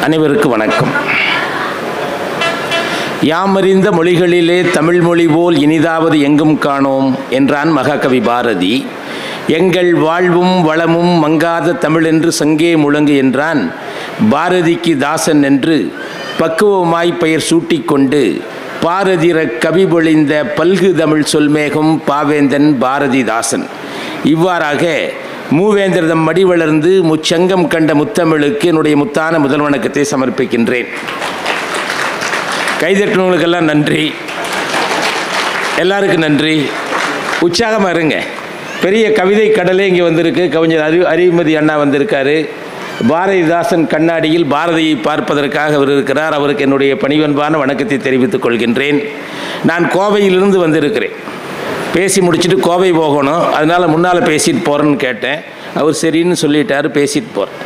அனைவருக்கும் வணக்கம். யாமறிந்த மொழிகளிலே தமிழ் மொழி போல் இனிதாவது எங்கும் காணோம் என்றான் மகாகவி பாரதி. எங்கள் வாழ்வும் வளமும் மங்காத தமிழ் என்று சங்கே முழங்கு என்றான் பாரதிக்கு தாசன் என்று பக்குவமாய் பெயர் சூட்டிக்கொண்டு பாரதிர கவி பொழிந்த பல்கு தமிழ் சொல்மேகம் பாவேந்தன் பாரதிதாசன். இவ்வாறாக மூவேந்திரதம் மடி வளர்ந்து முச்சங்கம் கண்ட முத்தமிழுக்கு என்னுடைய முத்தான முதல் வணக்கத்தை சமர்ப்பிக்கின்றேன். கைதட்டினவங்களுக்கெல்லாம் நன்றி, எல்லாருக்கும் நன்றி. உற்சாகமாக இருங்க. பெரிய கவிதை கடலே இங்கே வந்திருக்கு. கவிஞர் அறிவுமதி அண்ணா வந்திருக்காரு. பாரதிதாசன் கண்ணாடியில் பாரதியை பார்ப்பதற்காக அவர் இருக்கிறார். அவருக்கு என்னுடைய பணிவன்பான வணக்கத்தை தெரிவித்துக் கொள்கின்றேன். நான் கோவையிலிருந்து வந்திருக்கிறேன். பேசி முடிச்சுட்டு கோவை போகணும், அதனால் முன்னால் பேசிட்டு போகிறேன்னு கேட்டேன். அவர் சரின்னு சொல்லிட்டார், பேசிட்டு போகிறேன்.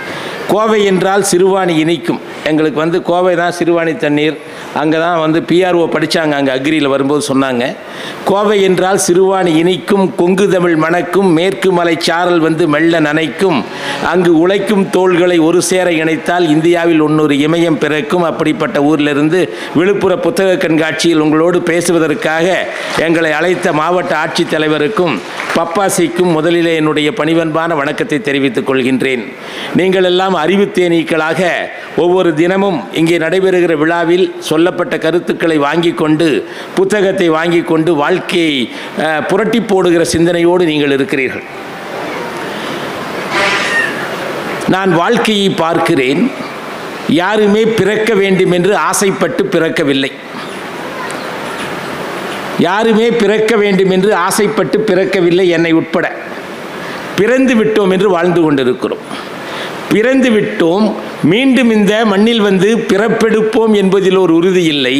கோவை என்றால் சிறுவாணி இனிக்கும். எங்களுக்கு கோவை தான் சிறுவாணி தண்ணீர். அங்கே தான் பிஆர்ஓ படித்தாங்க, அங்கே அக்ரியில் வரும்போது சொன்னாங்க. கோவை என்றால் சிறுவாணி இனிக்கும், கொங்கு தமிழ் மணக்கும், மேற்கு மலை சாரல் மெல்ல நனைக்கும், அங்கு உழைக்கும் தோள்களை ஒரு சேர இணைத்தால் இந்தியாவில் இன்னொரு இமயம் பிறக்கும். அப்படிப்பட்ட ஊரிலிருந்து விழுப்புர புத்தக கண்காட்சியில் உங்களோடு பேசுவதற்காக எங்களை அழைத்த மாவட்ட ஆட்சித்தலைவருக்கும் பப்பாசிக்கும் முதலிலே என்னுடைய பணிவன்பான வணக்கத்தை தெரிவித்துக் கொள்கின்றேன். நீங்கள் எல்லாம் அறிவு தேனீக்களாக ஒவ்வொரு தினமும் இங்கே நடைபெறுகிற விழாவில் சொல்லப்பட்ட கருத்துக்களை வாங்கி கொண்டு, புத்தகத்தை வாங்கி கொண்டு வாழ்க்கையை புரட்டி போடுகிற சிந்தனையோடு நீங்கள் இருக்கிறீர்கள். நான் வாழ்க்கையை பார்க்கிறேன். யாருமே பிறக்க வேண்டும் என்று ஆசைப்பட்டு பிறக்கவில்லை. யாருமே பிறக்க வேண்டும் என்று ஆசைப்பட்டு பிறக்கவில்லை, என்னை உட்பட. பிறந்து விட்டோம் என்று வாழ்ந்து கொண்டிருக்கிறோம். பிறந்து விட்டோம், மீண்டும் இந்த மண்ணில் பிறப்பெடுப்போம் என்பதில் ஒரு உறுதி இல்லை.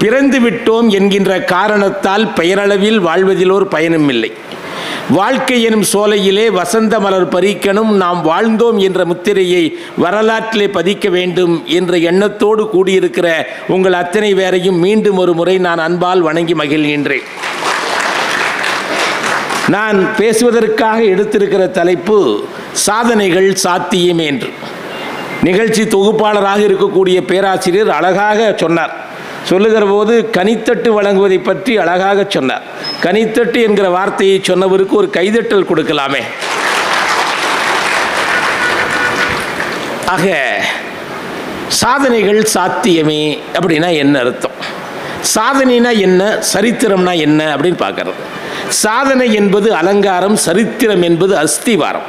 பிறந்து விட்டோம் என்கின்ற காரணத்தால் பெயரளவில் வாழ்வதில் ஒரு பயனும் இல்லை. வாழ்க்கை எனும் சோலையிலே வசந்த மலர் பறிக்கணும், நாம் வாழ்ந்தோம் என்ற முத்திரையை வரலாற்றிலே பதிக்க வேண்டும் என்ற எண்ணத்தோடு கூடியிருக்கிற உங்கள் அத்தனை பேரையும் மீண்டும் ஒரு முறை நான் அன்பால் வணங்கி மகிழ்கின்றேன். நான் பேசுவதற்காக எடுத்திருக்கிற தலைப்பு சாதனைகள் சாத்தியமே என்று. நிகழ்ச்சி தொகுப்பாளராக இருக்கக்கூடிய பேராசிரியர் அழகாக சொன்னார். சொல்லுகிற போது கனித்தட்டு வழங்குவதை பற்றி அழகாக சொன்னார். கனித்தட்டு என்கிற வார்த்தையை சொன்னவருக்கு ஒரு கைதட்டல் கொடுக்கலாமே. ஆக சாதனைகள் சாத்தியமே அப்படின்னா என்ன அர்த்தம்? சாதனைனா என்ன, சரித்திரம்னா என்ன அப்படின்னு பார்க்கறது. சாதனை என்பது அலங்காரம், சரித்திரம் என்பது அஸ்திவாரம்.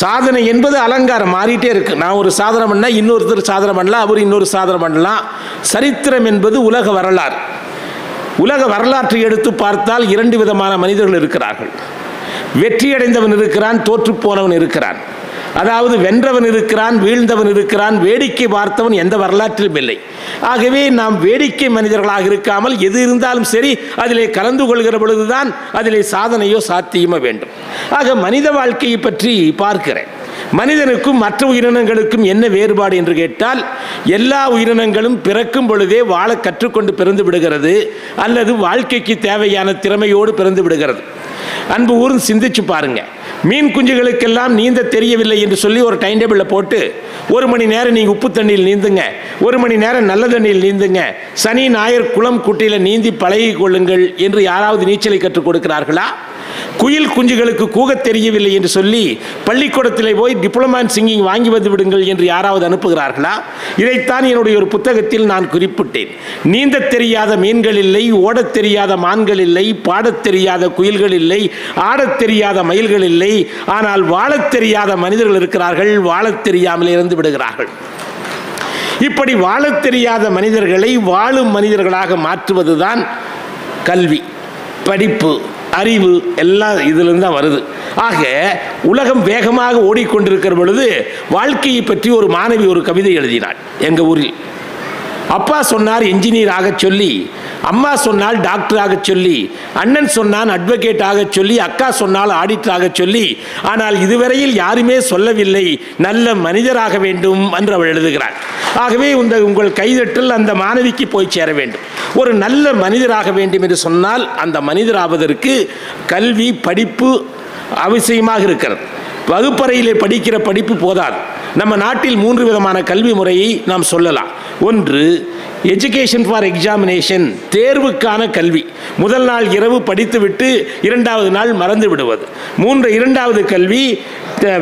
சாதனை என்பது அலங்காரம், மாறிட்டே இருக்கு. நான் ஒரு சாதனை பண்ணால் இன்னொருத்தர் சாதனை பண்ணலாம், அவர் இன்னொரு சாதனை பண்ணலாம். சரித்திரம் என்பது உலக வரலாறு. உலக வரலாற்றை எடுத்து பார்த்தால் இரண்டு விதமான மனிதர்கள் இருக்கிறார்கள். வெற்றியடைந்தவன் இருக்கிறான், தோற்று போனவன் இருக்கிறான். அதாவது வென்றவன் இருக்கிறான், வீழ்ந்தவன் இருக்கிறான், வேடிக்கை பார்த்தவன் எந்த வரலாற்றிலும் இல்லை. ஆகவே நாம் வேடிக்கை மனிதர்களாக இருக்காமல் எது இருந்தாலும் சரி அதிலே கலந்து கொள்கிற பொழுதுதான் அதிலே சாதனையோ சாத்தியமோ வேண்டும். ஆக மனித வாழ்க்கையை பற்றி பார்க்கிறேன். மனிதனுக்கும் மற்ற உயிரினங்களுக்கும் என்ன வேறுபாடு என்று கேட்டால், எல்லா உயிரினங்களும் பிறக்கும் பொழுதே வாழ கற்றுக்கொண்டு பிறந்து விடுகிறது, அல்லது வாழ்க்கைக்கு தேவையான திறமையோடு பிறந்து விடுகிறது. அன்பு ஊர்ந்து சிந்திச்சு பாருங்க. மீன் குஞ்சுகளுக்கெல்லாம் நீந்த தெரியவில்லை என்று சொல்லி ஒரு டைம் டேபிளில் போட்டு 1 மணி நேரம் நீங்கள் உப்பு தண்ணியில் நீந்துங்க, 1 மணி நேரம் நல்ல தண்ணியில் நீந்துங்க, சனி ஞாயிறு குளம் குட்டையில் நீந்தி பழகி கொள்ளுங்கள் என்று யாராவது நீச்சலை கற்றுக் கொடுக்கிறார்களா? குயில் குஞ்சுகளுக்கு கூக தெரியவில்லை என்று சொல்லி பள்ளிக்கூடத்தில் போய் டிப்ளமா இன் சிங்கிங் வாங்கி வந்து விடுங்கள் என்று யாராவது அனுப்புகிறார்களா? இதைத்தான் என்னுடைய ஒரு புத்தகத்தில் நான் குறிப்பிட்டேன். நீந்த தெரியாத மீன்கள் இல்லை, ஓடத் தெரியாத மான்கள் இல்லை, பாடத் தெரியாத குயில்கள் இல்லை, ஆடத் தெரியாத மயில்கள் இல்லை. ஆனால் வாழத் தெரியாத மனிதர்கள் இருக்கிறார்கள், வாழத் தெரியாமல் இருந்து விடுகிறார்கள். இப்படி வாழத் தெரியாத மனிதர்களை வாழும் மனிதர்களாக மாற்றுவதுதான் கல்வி, படிப்பு, அறிவு எல்லாம் இதிலிருந்து தான் வருது. ஆக உலகம் வேகமாக ஓடிக்கொண்டிருக்கிற பொழுது வாழ்க்கையை பற்றி ஒரு மாணவி ஒரு கவிதை எழுதினாள். எங்கள் ஊரில் அப்பா சொன்னார் என்ஜினியர் ஆக சொல்லி, அம்மா சொன்னால் டாக்டர் ஆக சொல்லி, அண்ணன் சொன்னான் அட்வொகேட் ஆக சொல்லி, அக்கா சொன்னால் ஆடிட்டர் ஆக சொல்லி, ஆனால் இதுவரையில் யாருமே சொல்லவில்லை நல்ல மனிதராக வேண்டும் என்று அவள் எழுதுகிறாள். ஆகவே உங்கள் கைதட்டல் அந்த மாணவிக்கு போய் சேர வேண்டும். ஒரு நல்ல மனிதராக வேண்டும் என்று சொன்னால் அந்த மனிதராவதற்கு கல்வி படிப்பு அவசியமாக இருக்கிறது. வகுப்பறையிலே படிக்கிற படிப்பு போதாது. நம்ம நாட்டில் 3 விதமான கல்வி முறையை நாம் சொல்லலாம். ஒன்று எஜுகேஷன் ஃபார் எக்ஸாமினேஷன், தேர்வுக்கான கல்வி. முதல் நாள் இரவு படித்துவிட்டு 2வது நாள் மறந்து விடுவது. 2வது கல்வி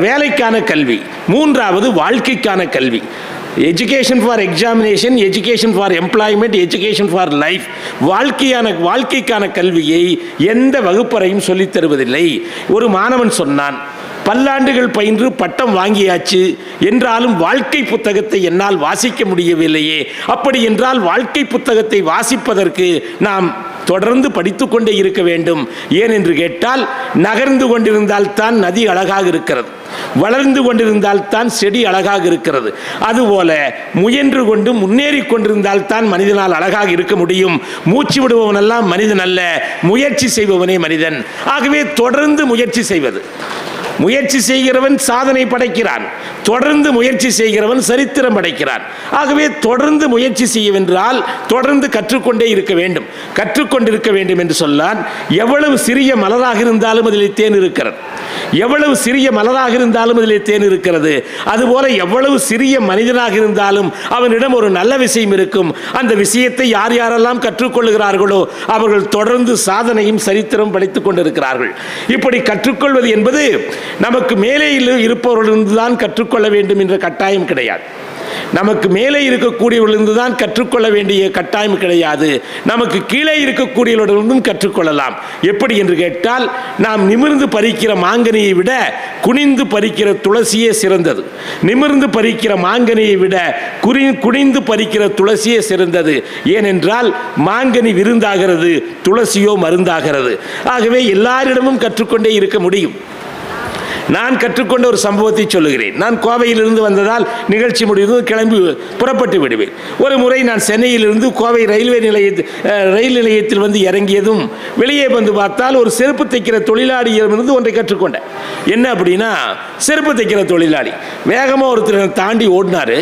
வேலைக்கான கல்வி. 3வது வாழ்க்கைக்கான கல்வி. Education for examination, education for employment, education for life. வாழ்க்கைக்கான கல்வியை எந்த வகுப்பறையும் சொல்லித் தருவதில்லை. ஒரு மாணவன் சொன்னான், பல்லாண்டுகள் பயின்று பட்டம் வாங்கியாச்சு என்றாலும் வாழ்க்கை புத்தகத்தை என்னால் வாசிக்க முடியவில்லையே. அப்படி என்றால் வாழ்க்கை புத்தகத்தை வாசிப்பதற்கு நாம் தொடர்ந்து படித்துக்கொண்டே இருக்க வேண்டும். ஏன் என்று கேட்டால், நகர்ந்து கொண்டிருந்தால் தான் நதி அழகாக இருக்கிறது, வளர்ந்து கொண்டிருந்தால் தான் செடி அழகாக இருக்கிறது. அதுபோல முயன்று கொண்டு முன்னேறி கொண்டிருந்தால் தான் மனிதனால் அழகாக இருக்க முடியும். மூச்சு விடுபவன் எல்லாம் மனிதன் அல்ல, முயற்சி செய்பவனே மனிதன். ஆகவே தொடர்ந்து முயற்சி செய்வது. முயற்சி செய்கிறவன் சாதனை படைக்கிறான், தொடர்ந்து முயற்சி செய்கிறவன் சரித்திரம் படைக்கிறான். ஆகவே தொடர்ந்து முயற்சி செய்யவென்றால் தொடர்ந்து கற்றுக்கொண்டே இருக்க வேண்டும். கற்றுக்கொண்டிருக்க வேண்டும் என்று சொல்லான். எவ்வளவு சிறிய மலராக இருந்தாலும் அதில் தேன் இருக்கிறது. எவ்வளவு சிறிய மலராக இருந்தாலும் அதில் தேன் இருக்கிறது. அதுபோல எவ்வளவு சிறிய மனிதனாக இருந்தாலும் அவனிடம் ஒரு நல்ல விஷயம் இருக்கும். அந்த விஷயத்தை யார் யாரெல்லாம் கற்றுக்கொள்கிறார்களோ அவர்கள் தொடர்ந்து சாதனையும் சரித்திரம் படித்துக் கொண்டிருக்கிறார்கள். இப்படி கற்றுக்கொள்வது என்பது நமக்கு மேலே இருப்பவர்களிருந்து தான் கற்றுக்கொள்ள வேண்டும் என்ற கட்டாயம் கிடையாது. நமக்கு மேலே இருக்கக்கூடியவர்களிருந்து தான் கற்றுக்கொள்ள வேண்டிய கட்டாயம் கிடையாது. நமக்கு கீழே இருக்கக்கூடியவர்களிருந்தும் கற்றுக்கொள்ளலாம். எப்படி என்று கேட்டால், நாம் நிமிர்ந்து பறிக்கிற மாங்கனியை விட குனிந்து பறிக்கிற துளசியே சிறந்தது. நிமிர்ந்து பறிக்கிற மாங்கனியை விட குனிந்து பறிக்கிற துளசியே சிறந்தது. ஏனென்றால் மாங்கனி விருந்தாகிறது, துளசியோ மருந்தாகிறது. ஆகவே எல்லாரிடமும் கற்றுக்கொண்டே இருக்க முடியும். நான் கற்றுக்கொண்ட ஒரு சம்பவத்தை சொல்லுகிறேன். நான் கோவையிலிருந்து வந்ததால் நிகழ்ச்சி முடிவு கிளம்பி புறப்பட்டு விடுவேன். ஒரு முறை நான் சென்னையிலிருந்து கோவை ரயில் நிலையத்தில் வந்து இறங்கியதும் வெளியே வந்து பார்த்தால் ஒரு செருப்பு தைக்கிற தொழிலாளியிலிருந்து ஒன்றை கற்றுக்கொண்டேன். என்ன அப்படின்னா, செருப்பு தைக்கிற தொழிலாளி வேகமாக ஒருத்தர் தாண்டி ஓடினார்.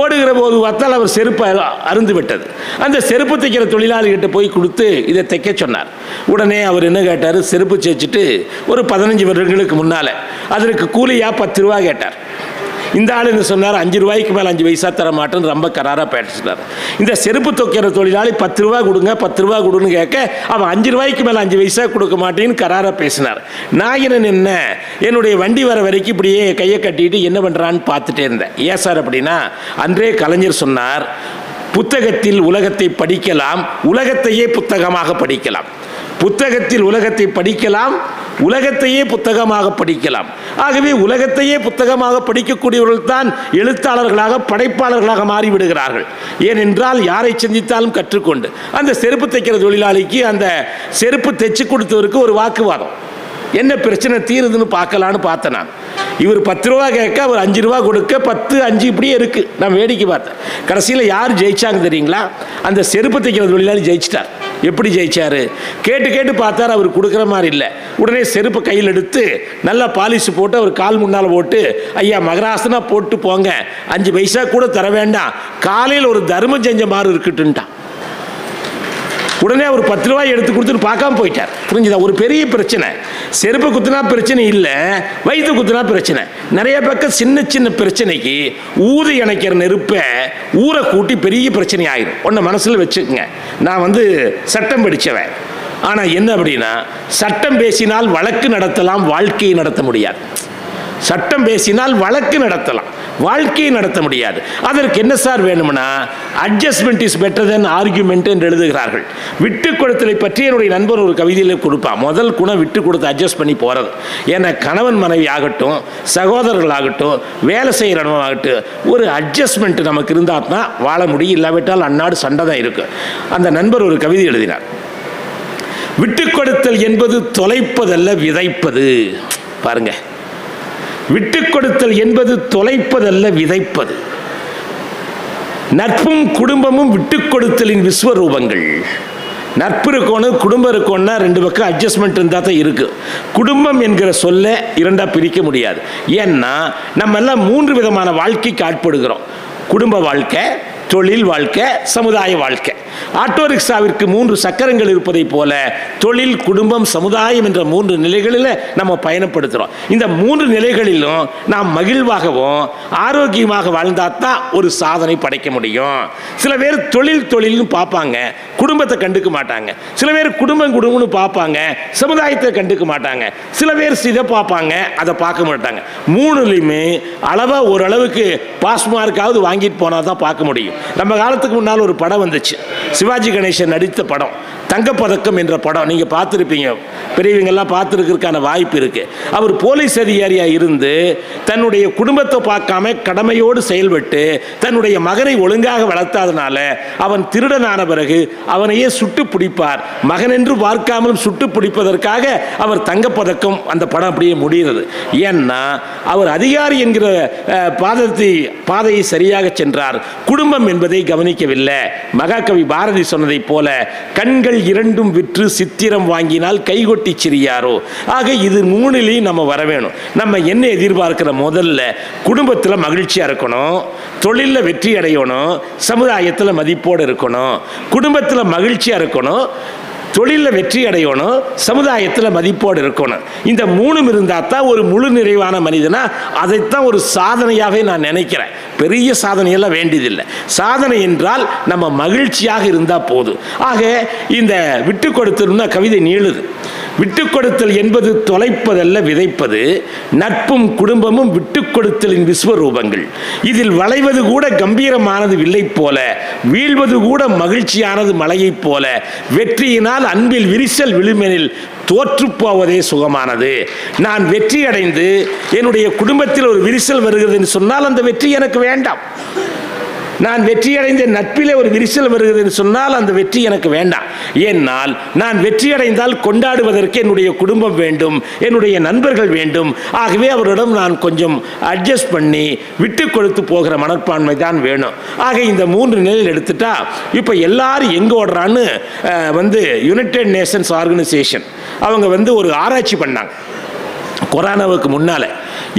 ஓடுகிற போது பார்த்தால் அவர் செருப்பு அருந்து விட்டது. அந்த செருப்பு தைக்கிற தொழிலாளிகிட்ட போய் கொடுத்து இதை தைக்க சொன்னார். உடனே அவர் என்ன கேட்டார், செருப்பு தைச்சிட்டு ஒரு 15 வருடங்களுக்கு முன்னால் அதற்கு கூலியா 10 ரூபா கேட்டார். இந்த ஆள் என்ன சொன்னார், 5 ரூபாய்க்கு மேலே 5 பைசா தர மாட்டேன்னு ரொம்ப கராராக பேசினார். இந்த செருப்பு தைக்கிற தொழிலாளி 10 ரூபா கொடுங்க 10 ரூபா கொடுன்னு கேட்க அவன் 5 ரூபாய்க்கு மேலே 5 பைசா கொடுக்க மாட்டேன்னு கராராக பேசினார். நான் என்ன என்னுடைய வண்டி வர வரைக்கும் இப்படியே கையை கட்டிட்டு என்ன பண்ணுறான்னு பார்த்துட்டே இருந்தேன். ஏன் சார் அப்படின்னா, அன்றே கலைஞர் சொன்னார், புத்தகத்தில் உலகத்தை படிக்கலாம், உலகத்தையே புத்தகமாக படிக்கலாம். புத்தகத்தில் உலகத்தை படிக்கலாம், உலகத்தையே புத்தகமாக படிக்கலாம். ஆகவே உலகத்தையே புத்தகமாக படிக்கக்கூடியவர்கள் தான் எழுத்தாளர்களாக படைப்பாளர்களாக மாறிவிடுகிறார்கள். ஏனென்றால் யாரை சிந்தித்தாலும் கற்றுக்கொண்டு. அந்த செருப்பு தைக்கிற தொழிலாளிக்கு அந்த செருப்பு தைச்சு கொடுத்தவருக்கு ஒரு வாக்குவாதம். என்ன பிரச்சனை தீருதுன்னு பார்க்கலான்னு பார்த்தேன். நான் இவர் 10 ரூபா கேட்க அவர் 5 ரூபா கொடுக்க 10, 5 இப்படியே இருக்கு. நான் வேடிக்கை பார்த்தேன். கடைசியில் யார் ஜெயிச்சாங்க தெரியுங்களா? அந்த செருப்பு தைக்கிற தொழிலாளி ஜெயிச்சிட்டார். எப்படி ஜெயிச்சாரு? கேட்டு பார்த்தார், அவர் கொடுக்குற மாதிரி இல்லை. உடனே செருப்பு கையில் எடுத்து நல்லா பாலிஷ் போட்டு அவர் கால் முன்னால் போட்டு, ஐயா மகராசனா போட்டு போங்க, 5 பைசா கூட தர வேண்டாம், காலையில் ஒரு தர்மம் செஞ்ச மாதிரி இருக்குட்டுன்ட்டான். உடனே அவர் 10 ரூபாய் எடுத்து கொடுத்துட்டு பார்க்காம போயிட்டார். புரிஞ்சுதா? ஒரு பெரிய பிரச்சனை. செருப்பு குத்துனா பிரச்சனை இல்லை, வயிற்று குத்துனா பிரச்சனை. நிறைய பக்கம் சின்ன சின்ன பிரச்சனைக்கு ஊதி இணைக்கிற நெருப்பை ஊரை கூட்டி பெரிய பிரச்சனை ஆயிடும். ஒன்றை மனசில் வச்சுக்கோங்க. நான் சட்டம் படித்தவன். ஆனால் என்ன அப்படின்னா, சட்டம் பேசினால் வழக்கு நடத்தலாம், வாழ்க்கையை நடத்த முடியாது. சட்டம் பேசினால் வழக்கு நடத்தலாம், வாழ்க்கையை நடத்த முடியாது. அதற்கு என்ன சார் வேணும்னா, adjustment is better then argument என்று எழுதுகிறார்கள். விட்டு கொடுத்தலை பற்றி என்னுடைய நண்பர் ஒரு கவிதையில் கொடுப்பான். முதல் குணம் விட்டு கொடுத்து அட்ஜஸ்ட் பண்ணி போகிறது. ஏன்னா கணவன் மனைவி ஆகட்டும், சகோதரர்கள் ஆகட்டும், வேலை செய்கிற இடமும் ஆகட்டும், ஒரு அட்ஜஸ்ட்மெண்ட் நமக்கு இருந்தால் தான் வாழ முடியும். இல்லாவிட்டால் அந்நாடு சண்டை தான் இருக்கு. அந்த நண்பர் ஒரு கவிதை எழுதினார். விட்டு கொடுத்தல் என்பது தொலைப்பதல்ல, விதைப்பது. பாருங்க, விட்டு கொடுத்தல் என்பது தொலைப்பதல்ல, விதைப்பது. நட்பும் குடும்பமும் விட்டு கொடுத்தலின் விஸ்வரூபங்கள். நட்பு இருக்கணும், குடும்பம் இருக்கணும்னா 2 பக்கம் அட்ஜஸ்ட்மெண்ட் இருந்தால் தான் இருக்கு. குடும்பம் என்கிற சொல்ல 2ஆக பிரிக்க முடியாது. ஏன்னா நம்ம எல்லாம் 3 விதமான வாழ்க்கைக்கு ஆட்படுகிறோம். குடும்ப வாழ்க்கை, தொழில் வாழ்க்கை, சமுதாய வாழ்க்கை. ஆட்டோ ரிக்ஷாவிற்கு 3 சக்கரங்கள் இருப்பதை போல தொழில், குடும்பம், சமுதாயம் என்ற 3 நிலைகளில் நம்ம பயணப்படுத்துகிறோம். இந்த 3 நிலைகளிலும் நாம் மகிழ்வாகவும் ஆரோக்கியமாக வாழ்ந்தாதான் ஒரு சாதனை படைக்க முடியும். சில பேர் தொழில்னு பார்ப்பாங்க, குடும்பத்தை கண்டுக்க மாட்டாங்க. சில பேர் குடும்பம்னு பார்ப்பாங்க, சமுதாயத்தை கண்டுக்க மாட்டாங்க. சில பேர் இதை பார்ப்பாங்க, அதை பார்க்க மாட்டாங்க. 3லையுமே அளவாக ஓரளவுக்கு பாஸ் மார்க்காவது வாங்கிட்டு போனால் தான் பார்க்க முடியும். நம்ம காலத்துக்கு முன்னால் ஒரு படம் வந்துச்சு, சிவாஜி கணேசன் நடித்த படம் தங்கப்பதக்கம் என்ற படம். நீங்கள் பார்த்துருப்பீங்க, பெரியவங்கெல்லாம் பார்த்துருக்கிறதுக்கான வாய்ப்பு இருக்குது. அவர் போலீஸ் அதிகாரியாக இருந்து தன்னுடைய குடும்பத்தை பார்க்காம கடமையோடு செயல்பட்டு தன்னுடைய மகனை ஒழுங்காக வளர்த்தாதனால அவன் திருடனான பிறகு அவனையே சுட்டு பிடிப்பார். மகன் என்று பார்க்காமலும் சுட்டு பிடிப்பதற்காக அவர் தங்கப்பதக்கம். அந்த படம் அப்படியே முடிகிறது. ஏன்னா அவர் அதிகாரி என்கிற பாதையை சரியாக சென்றார், குடும்பம் என்பதை கவனிக்கவில்லை. மகாகவி பாரதி சொன்னதை போல கண்கள் 2ம் விற்று சித்திரம் வாங்கினால் கைகொட்டி சிரியாரோ. ஆக இது 3லையும் நம்ம வர வேணும். நம்ம என்ன எதிர்பார்க்கிற? முதல்ல குடும்பத்தில் மகிழ்ச்சியாக இருக்கணும், தொழிலில் வெற்றி அடையணும், சமுதாயத்தில் மதிப்போடு இருக்கணும். குடும்பத்தில் மகிழ்ச்சியாக இருக்கணும், தொழிலில் வெற்றி அடையணும், சமுதாயத்தில் மதிப்போடு இருக்கணும். இந்த 3ம் இருந்தால் தான் ஒரு முழு நிறைவான மனிதனா. அதைத்தான் ஒரு சாதனையாகவே நான் நினைக்கிறேன். பெரிய சாதனையெல்லாம் வேண்டியதில்லை. சாதனை என்றால் நம்ம மகிழ்ச்சியாக இருந்தால் போதும். ஆக இந்த விட்டு கொடுத்தல்னா கவிதை நீளுது. விட்டு கொடுத்தல் என்பது தொலைப்பதல்ல, விதைப்பது. நட்பும் குடும்பமும் விட்டு கொடுத்தலின் விஸ்வரூபங்கள். இதில் வளைவது கூட கம்பீரமானது வில்லை போல, வீழ்வது கூட மகிழ்ச்சியானது மலையைப் போல. வெற்றியினால் அன்பில் விரிசல் விழுமெனில் தோற்று போவதே சுகமானது. நான் வெற்றி அடைந்து என்னுடைய குடும்பத்தில் ஒரு விரிசல் வருகிறது என்று சொன்னால் அந்த வெற்றி எனக்கு வேண்டாம். நான் வெற்றி அடைந்த நட்பிலே ஒரு விரிசல் வருகிறது என்று சொன்னால் அந்த வெற்றி எனக்கு வேண்டாம். ஏன்னால் நான் வெற்றி அடைந்தால் கொண்டாடுவதற்கு என்னுடைய குடும்பம் வேண்டும், என்னுடைய நண்பர்கள் வேண்டும். ஆகவே அவரிடம் நான் கொஞ்சம் அட்ஜஸ்ட் பண்ணி விட்டு கொடுத்து போகிற மனப்பான்மை தான் வேணும். ஆக இந்த 3 நிலையில் எடுத்துட்டா இப்போ எல்லாரும் எங்கே ஓடுறான்னு யுனைடெட் நேஷன்ஸ் ஆர்கனைசேஷன் அவங்க ஒரு ஆராய்ச்சி பண்ணாங்க. கொரோனாவுக்கு முன்னால்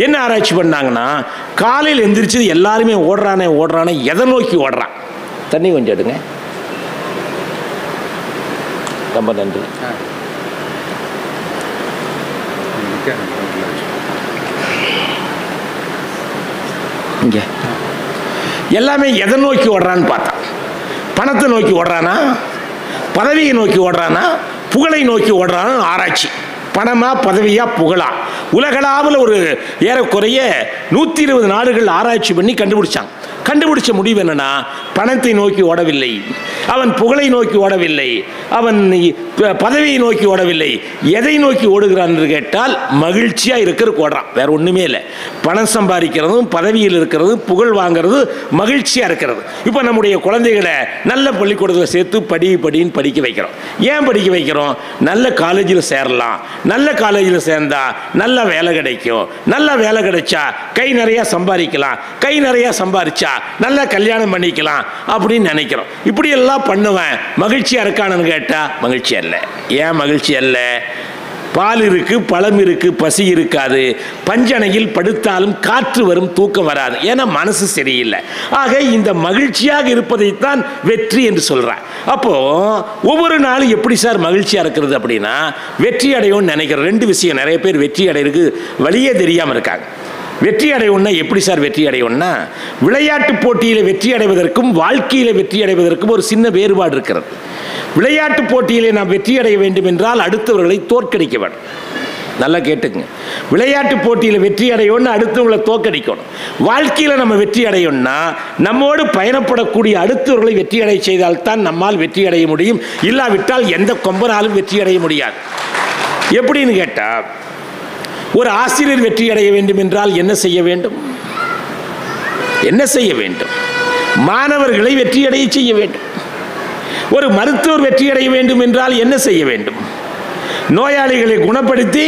என்ன ஆராய்ச்சி பண்ணாங்கன்னா, காலையில் எந்திரிச்சு எல்லாருமே ஓடுறானே எதை நோக்கி ஓடுறான்? தண்ணி கொஞ்சம் எடுங்க. ரொம்ப நன்றி. இங்கே எல்லாமே எதை நோக்கி ஓடுறான்னு பார்த்தா, பணத்தை நோக்கி ஓடுறானா, பதவியை நோக்கி ஓடுறானா, புகழை நோக்கி ஓடுறானா? ஆராய்ச்சி. பணமா, பதவியா, புகழா? உலகளாவில் ஒரு ஏறக்குறைய 120 நாடுகள் ஆராய்ச்சி பண்ணி கண்டுபிடிச்ச முடிவு என்னன்னா, பணத்தை நோக்கி ஓடவில்லை, அவன் புகழை நோக்கி ஓடவில்லை, அவன் பதவியை நோக்கி ஓடவில்லை. எதை நோக்கி ஓடுகிறான் என்று கேட்டால் மகிழ்ச்சியாக இருக்கிறதுக்கு ஓடுறான். வேற ஒன்றுமே இல்லை. பணம் சம்பாதிக்கிறதும், பதவியில் இருக்கிறதும், புகழ் வாங்கிறது, மகிழ்ச்சியாக இருக்கிறது. இப்போ நம்முடைய குழந்தைகளை நல்ல பள்ளிக்கூடத்தில் சேர்த்து படின்னு படிக்க வைக்கிறோம். ஏன் படிக்க வைக்கிறோம்? நல்ல காலேஜில் சேரலாம், நல்ல காலேஜில் சேர்ந்தா நல்ல வேலை கிடைக்கும், நல்ல வேலை கிடைச்சா கை நிறையா சம்பாதிக்கலாம், கை நிறையா சம்பாதிச்சா நல்லா கல்யாணம் பண்ணிக்கலாம் அப்படின்னு நினைக்கிறோம். இப்படி எல்லாம் பண்ணுவேன். மகிழ்ச்சியா இருக்கானு கேட்டா மகிழ்ச்சி அல்ல. ஏன் மகிழ்ச்சி அல்ல? பால் இருக்கு, பழம் இருக்கு, பசி இருக்காது. பஞ்சனையில் படுத்தாலும் காற்று வரும், தூக்கம் வராது. ஏன்னா மனசு சரியில்லை. ஆக இந்த மகிழ்ச்சியாக இருப்பதைத்தான் வெற்றி என்று சொல்றான். அப்போ ஒவ்வொரு நாளும் எப்படி சார் மகிழ்ச்சியா இருக்கிறது அப்படின்னா, வெற்றி அடையும்னு நினைக்கிற 2 விஷயம். நிறைய பேர் வெற்றி அடையிறதுக்கு வழியே தெரியாம இருக்காங்க. வெற்றி அடையணும்னா எப்படி சார் வெற்றி அடையணும்னா, விளையாட்டு போட்டியில் வெற்றி அடைவதற்கும் வாழ்க்கையில் வெற்றி அடைவதற்கும் ஒரு சின்ன வேறுபாடு இருக்கிறது. விளையாட்டு போட்டியிலே நாம் வெற்றி அடைய வேண்டும் என்றால் அடுத்தவர்களை தோற்கடிக்க வேண்டும். நல்லா கேட்டுங்க. விளையாட்டு போட்டியில் வெற்றி அடையணும்னா அடுத்தவர்களை தோற்கடிக்கணும். வாழ்க்கையில் நம்ம வெற்றி அடையணும்னா நம்மோடு பயணப்படக்கூடிய அடுத்தவர்களை வெற்றி அடைய செய்தால்தான் நம்மால் வெற்றி அடைய முடியும். இல்லாவிட்டால் எந்த கொம்பனாலும் வெற்றி அடைய முடியாது. எப்படின்னு கேட்டால், ஒரு ஆசிரியர் வெற்றி அடைய வேண்டும் என்றால் என்ன செய்ய வேண்டும்? மாணவர்களை வெற்றியடைய செய்ய வேண்டும். ஒரு மருத்துவர் வெற்றி அடைய வேண்டும் என்றால் என்ன செய்ய வேண்டும்? நோயாளிகளை குணப்படுத்தி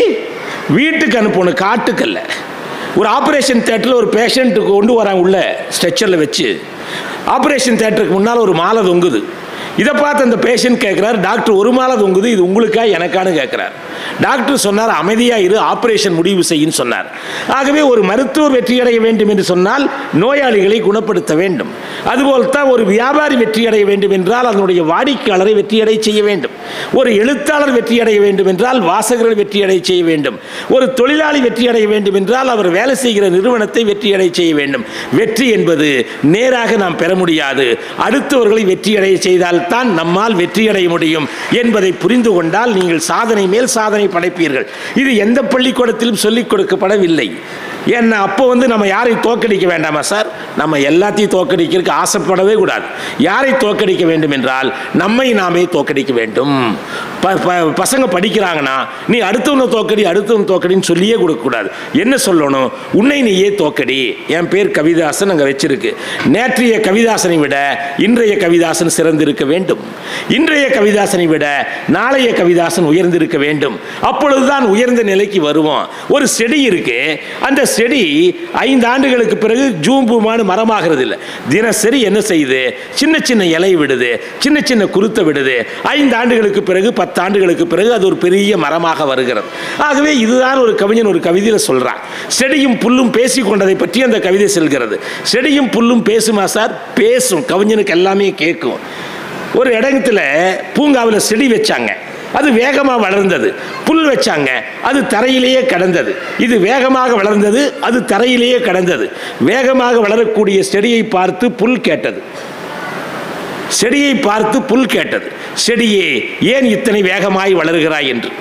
வீட்டுக்கு அனுப்பணும், காட்டுக்கல்ல. ஒரு ஆப்ரேஷன் தியேட்டரில் ஒரு பேஷண்ட்டுக்கு கொண்டு வராங்க, உள்ள ஸ்ட்ரெச்சரில் வச்சு. ஆப்ரேஷன் தியேட்டருக்கு முன்னால் ஒரு மாலை தொங்குது. இதை பார்த்து அந்த பேஷண்ட் கேட்குறாரு, டாக்டர் ஒரு மாலை தொங்குது, இது உங்களுக்கா எனக்கானு கேட்குறாரு. டாக்டர் சொன்னார், அமைதியாக இரு, ஆப்ரேஷன் முடிவு செய்யின்னு சொன்னார். ஆகவே ஒரு மருத்துவர் வெற்றியடைய வேண்டும் என்று சொன்னால் நோயாளிகளை குணப்படுத்த வேண்டும். அதுபோல் தான் ஒரு வியாபாரி வெற்றி அடைய வேண்டும் என்றால் அதனுடைய வாடிக்கையாளரை வெற்றியடை செய்ய வேண்டும். ஒரு எழுத்தாளர் வெற்றி அடைய வேண்டும் என்றால் வாசகர்கள் வெற்றியடை செய்ய வேண்டும். ஒரு தொழிலாளி வெற்றி அடைய வேண்டும் என்றால் அவர் வேலை செய்கிற நிறுவனத்தை வெற்றியடை செய்ய வேண்டும். வெற்றி என்பது நேராக நாம் பெற முடியாது. அடுத்தவர்களை வெற்றியடைய செய்தால் தான் நம்மால் வெற்றியடைய முடியும் என்பதை புரிந்து கொண்டால் நீங்கள் சாதனை மேல் சாதனை படைப்பீர்கள். இது எந்த பள்ளிக்கூடத்திலும் சொல்லிக் கொடுக்கப்படவில்லை. ஏன்னா அப்போ நம்ம யாரை தோற்கடிக்க வேண்டாமா சார்? நம்ம எல்லாத்தையும் தோற்கடிக்கிறதுக்கு ஆசைப்படவே கூடாது. யாரை தோற்கடிக்க வேண்டும் என்றால் நம்மை நாமே தோற்கடிக்க வேண்டும். பசங்க படிக்கிறாங்கன்னா நீ அடுத்தவனை தோற்கடின்னு சொல்லியே கொடுக்கக்கூடாது. என்ன சொல்லணும்? உன்னை நீயே தோற்கடி. என் பேர் கவிதாசன் அங்கே வச்சிருக்கு. நேற்றைய கவிதாசனை விட இன்றைய கவிதாசன் சிறந்திருக்க வேண்டும். இன்றைய கவிதாசனை விட நாளைய கவிதாசன் உயர்ந்திருக்க வேண்டும். அப்பொழுதுதான் உயர்ந்த நிலைக்கு வருவோம். ஒரு செடி இருக்கு, அந்த செடி 5 ஆண்டுகளுக்கு பிறகு ஜூம்புமான மரமாகிறது இல்லை. தினசரி என்ன செய்யுது? சின்ன சின்ன இலை விடுது, சின்ன சின்ன குருத்தை விடுது. 5 ஆண்டுகளுக்கு பிறகு 10 ஆண்டுகளுக்கு பிறகு அது ஒரு பெரிய மரமாக வருகிறது. ஆகவே இதுதான் ஒரு கவிஞன் ஒரு கவிதையில் சொல்றான். செடியும் புல்லும் பேசிக் கொண்டதை பற்றி அந்த கவிதை சொல்கிறது. செடியும் புல்லும் பேசுமா சார்? பேசும். கவிஞனுக்கு எல்லாமே கேட்கும். ஒரு இடத்துல பூங்காவில் செடி வச்சாங்க, அது வேகமாக வளர்ந்தது. புல் வச்சாங்க, அது தரையிலேயே கடந்தது. இது வேகமாக வளர்ந்தது, அது தரையிலேயே கடந்தது. வேகமாக வளரக்கூடிய செடியை பார்த்து புல் கேட்டது. செடியை பார்த்து புல் கேட்டது, செடியே ஏன் இத்தனை வேகமாய் வளர்கிறாய் என்று.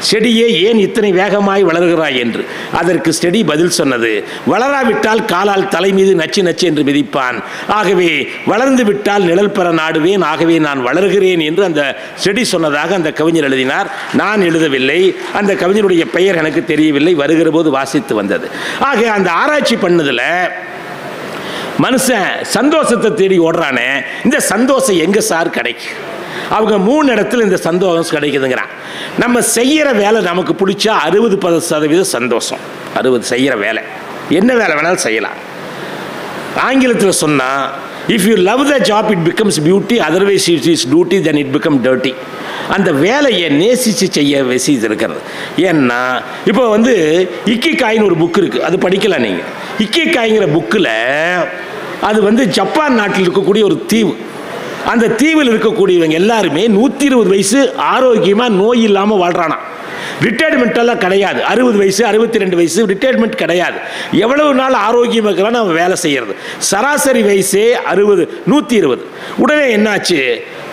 செடியே ஏன் இத்தனை வேகமாய் வளர்கிறாய் என்று. அதற்கு செடி பதில் சொன்னது, வளராவிட்டால் காலால் தலை மீது நச்சு நச்சு என்று மிதிப்பான். ஆகவே வளர்ந்து விட்டால் நிழல் பெற நாடுவேன். ஆகவே நான் வளர்கிறேன் என்று அந்த செடி சொன்னதாக அந்த கவிஞர் எழுதினார். நான் எழுதவில்லை. அந்த கவிஞருடைய பெயர் எனக்கு தெரியவில்லை. வருகிற போது வாசித்து வந்தது. ஆக அந்த ஆராய்ச்சி பண்ணதுல மனுஷன் சந்தோஷத்தை தேடி ஓடுறானே, இந்த சந்தோஷம் எங்க சார் கிடைக்கும்? அவங்க 3 இடத்துல இந்த சந்தோஷம் கிடைக்குதுங்கிறான். நம்ம செய்யற வேலை நமக்கு பிடிச்சா 60% சந்தோஷம். 60 செய்யற வேலை என்ன வேலை வேணாலும் செய்யலாம். ஆங்கிலத்தில் சொன்னா, if you love the job it becomes beauty, otherwise it is duty, then it becomes dirty. அந்த வேலையை நேசித்து செய்ய வெசி இருக்கிறது. ஏன்னா இப்போ இக்கிகாய்னு ஒரு புக் இருக்கு, அது படிக்கலாம் நீங்க. இக்கிகாய்ங்கிற புக்கில் அது ஜப்பான் நாட்டில் இருக்கக்கூடிய ஒரு தீவு. அந்த தீவில் இருக்கக்கூடியவங்க எல்லாருமே 120 வயசு ஆரோக்கியமாக நோய் இல்லாமல் வாழ்றானா. ரிட்டையர்மெண்ட் எல்லாம் கிடையாது. 60 வயசு 62 வயசு ரிட்டையர்மெண்ட் கிடையாது. எவ்வளவு நாள் ஆரோக்கியமாக இருக்கிறான்னு அவன் வேலை செய்யறது. சராசரி வயசே 60, 120. உடனே என்னாச்சு?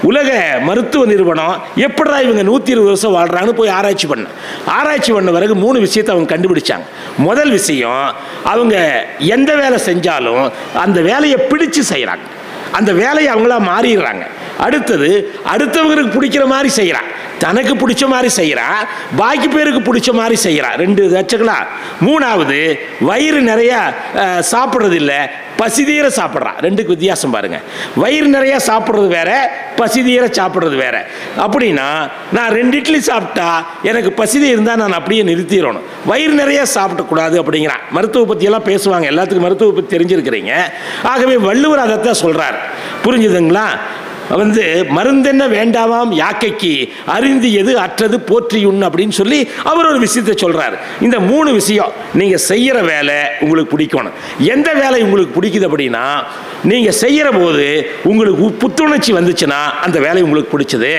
உலக மருத்துவ நிறுவனம் எப்படா இவங்க 120 வருஷம் வாழ்றாங்கன்னு போய் ஆராய்ச்சி பண்ண பிறகு 3 விஷயத்தை அவங்க கண்டுபிடிச்சாங்க. முதல் விஷயம், அவங்க எந்த வேலை செஞ்சாலும் அந்த வேலையை பிடிச்சு செய்கிறாங்க. அந்த வேலையை அவங்களா மாறிடுறாங்க. அடுத்தது, அடுத்தவங்களுக்கு பிடிக்கிற மாதிரி செய்கிறான். தனக்கு பிடிச்ச மாதிரி செய்கிறான், பாக்கி பேருக்கு பிடிச்ச மாதிரி செய்கிறான். 2 வச்சுக்கலாம். 3வது, வயிறு நிறைய சாப்பிட்றது இல்லை, பசி தீர சாப்பிட்றான். 2க்கு வித்தியாசம் பாருங்க. வயிறு நிறைய சாப்பிட்றது வேற, பசி தீர சாப்பிட்றது வேற. அப்படின்னா நான் 2 இட்லி சாப்பிட்டா எனக்கு பசி இருந்தால் நான் அப்படியே நிறுத்திடணும். வயிறு நிறைய சாப்பிடக்கூடாது அப்படிங்கிறான். மருத்துவ பற்றியெல்லாம் பேசுவாங்க, எல்லாத்துக்கும் மருத்துவ பற்றி தெரிஞ்சிருக்கிறீங்க. ஆகவே வள்ளுவர் அதைத்தான் சொல்கிறார். புரிஞ்சுதுங்களா? மருந்தென்ன வேண்டாமாம் யாக்கைக்கு, அறிந்தியது அற்றது போற்றியுன் அப்படின்னு சொல்லி அவர் ஒரு விஷயத்தை சொல்றாரு. இந்த 3 விஷயம் நீங்க செய்யற வேலை உங்களுக்கு பிடிக்கணும். எந்த வேலை உங்களுக்கு பிடிக்குது அப்படின்னா, நீங்க செய்யற போது உங்களுக்கு புத்துணர்ச்சி வந்துச்சுன்னா அந்த வேலை உங்களுக்கு பிடிச்சது.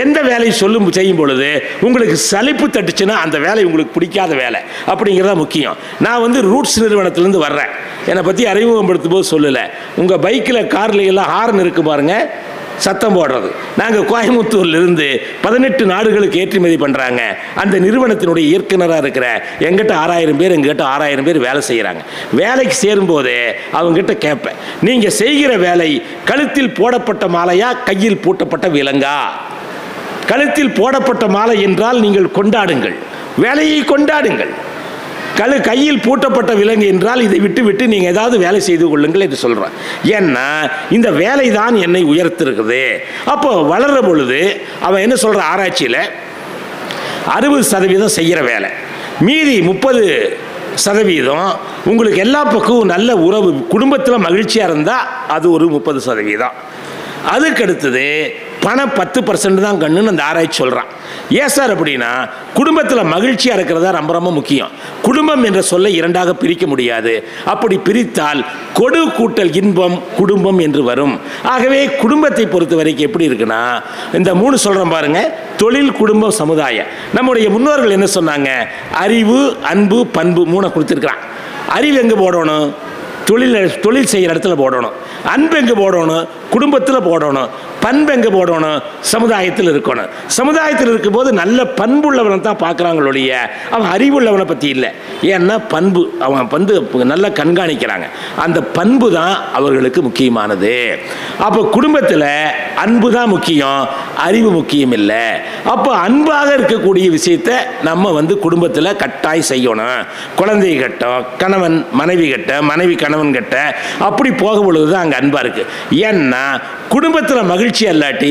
எந்த வேலையை செய்யும் பொழுது உங்களுக்கு சலிப்பு தட்டுச்சுன்னா அந்த வேலை உங்களுக்கு பிடிக்காத வேலை அப்படிங்கிறதா முக்கியம். நான் ரூட்ஸ் நிறுவனத்திலிருந்து வர்றேன். என்னை பற்றி அறிமுகப்படுத்தும் போது சொல்லலை, உங்கள் பைக்கில் கார்ல எல்லாம் ஹார்ன் இருக்கு பாருங்க, சத்தம் போடுறது. நாங்கள் கோயம்புத்தூர்லேருந்து 18 நாடுகளுக்கு ஏற்றுமதி பண்ணுறாங்க. அந்த நிறுவனத்தினுடைய இயக்குனராக இருக்கிற எங்கிட்ட 6000 பேர், எங்கிட்ட 6000 பேர் வேலை செய்கிறாங்க. வேலைக்கு சேரும்போதே அவங்ககிட்ட கேட்பேன், நீங்கள் செய்கிற வேலை கழுத்தில் போடப்பட்ட மாலையா, கையில் பூட்டப்பட்ட விலங்கா? கழுத்தில் போடப்பட்ட மாலை என்றால் நீங்கள் கொண்டாடுங்கள், வேலையை கொண்டாடுங்கள். கையில் பூட்டப்பட்ட விலங்கு என்றால் இதை விட்டு நீங்கள் ஏதாவது வேலை செய்து கொள்ளுங்கள் என்று சொல்கிறான். ஏன்னா இந்த வேலை தான் என்னை உயர்த்திருக்குது. அப்போ வளர்ற பொழுது அவன் என்ன சொல்கிற, ஆராய்ச்சியில் 60% செய்கிற வேலை, மீதி 30% உங்களுக்கு எல்லா பக்கமும் நல்ல உறவு, குடும்பத்தில் மகிழ்ச்சியாக இருந்தால் அது ஒரு 30%. அதுக்கு அடுத்தது பணம் 10% தான் கண்ணுன்னு அந்த ஆராய்ச்சி சொல்கிறான். ஏன் சார் அப்படின்னா, குடும்பத்தில் மகிழ்ச்சியாக இருக்கிறதா ரொம்ப ரொம்ப முக்கியம். குடும்பம் என்ற சொல்லை இரண்டாக பிரிக்க முடியாது. அப்படி பிரித்தால் கொடு கூட்டல் இன்பம் குடும்பம் என்று வரும். ஆகவே குடும்பத்தை பொறுத்த வரைக்கும் எப்படி இருக்குன்னா, இந்த 3 சொல்கிறோம் பாருங்க, தொழில், குடும்பம், சமுதாயம். நம்முடைய முன்னோர்கள் என்ன சொன்னாங்க? அறிவு, அன்பு, பண்பு 3 கொடுத்துருக்குறான். அறிவு எங்கே போடணும்? தொழில் செய்கிற இடத்துல போடணும். அன்பு எங்கே போடணும்? குடும்பத்தில் போடணும். பண்பு எங்கே போடணும்? சமுதாயத்தில் இருக்கணும். சமுதாயத்தில் இருக்கும்போது நல்ல பண்புள்ளவனை தான் பார்க்குறாங்களொழிய அவன் அறிவுள்ளவனை பற்றி இல்லை. ஏன்னா பண்பு, அவன் நல்லா கண்காணிக்கிறாங்க. அந்த பண்பு தான் அவர்களுக்கு முக்கியமானது. அப்போ குடும்பத்தில் அன்பு தான் முக்கியம், அறிவு முக்கியம் இல்லை. அப்போ அன்பாக இருக்கக்கூடிய விஷயத்தை நம்ம குடும்பத்தில் கட்டாயம் செய்யணும். குழந்தை கிட்ட, கணவன் மனைவி கிட்ட, மனைவி கணவன் கிட்ட, அப்படி போக பொழுது தான் அங்கே அன்பாக இருக்குது. ஏன்னா குடும்பத்தில் மகிழ்ச்சி அல்லாட்டி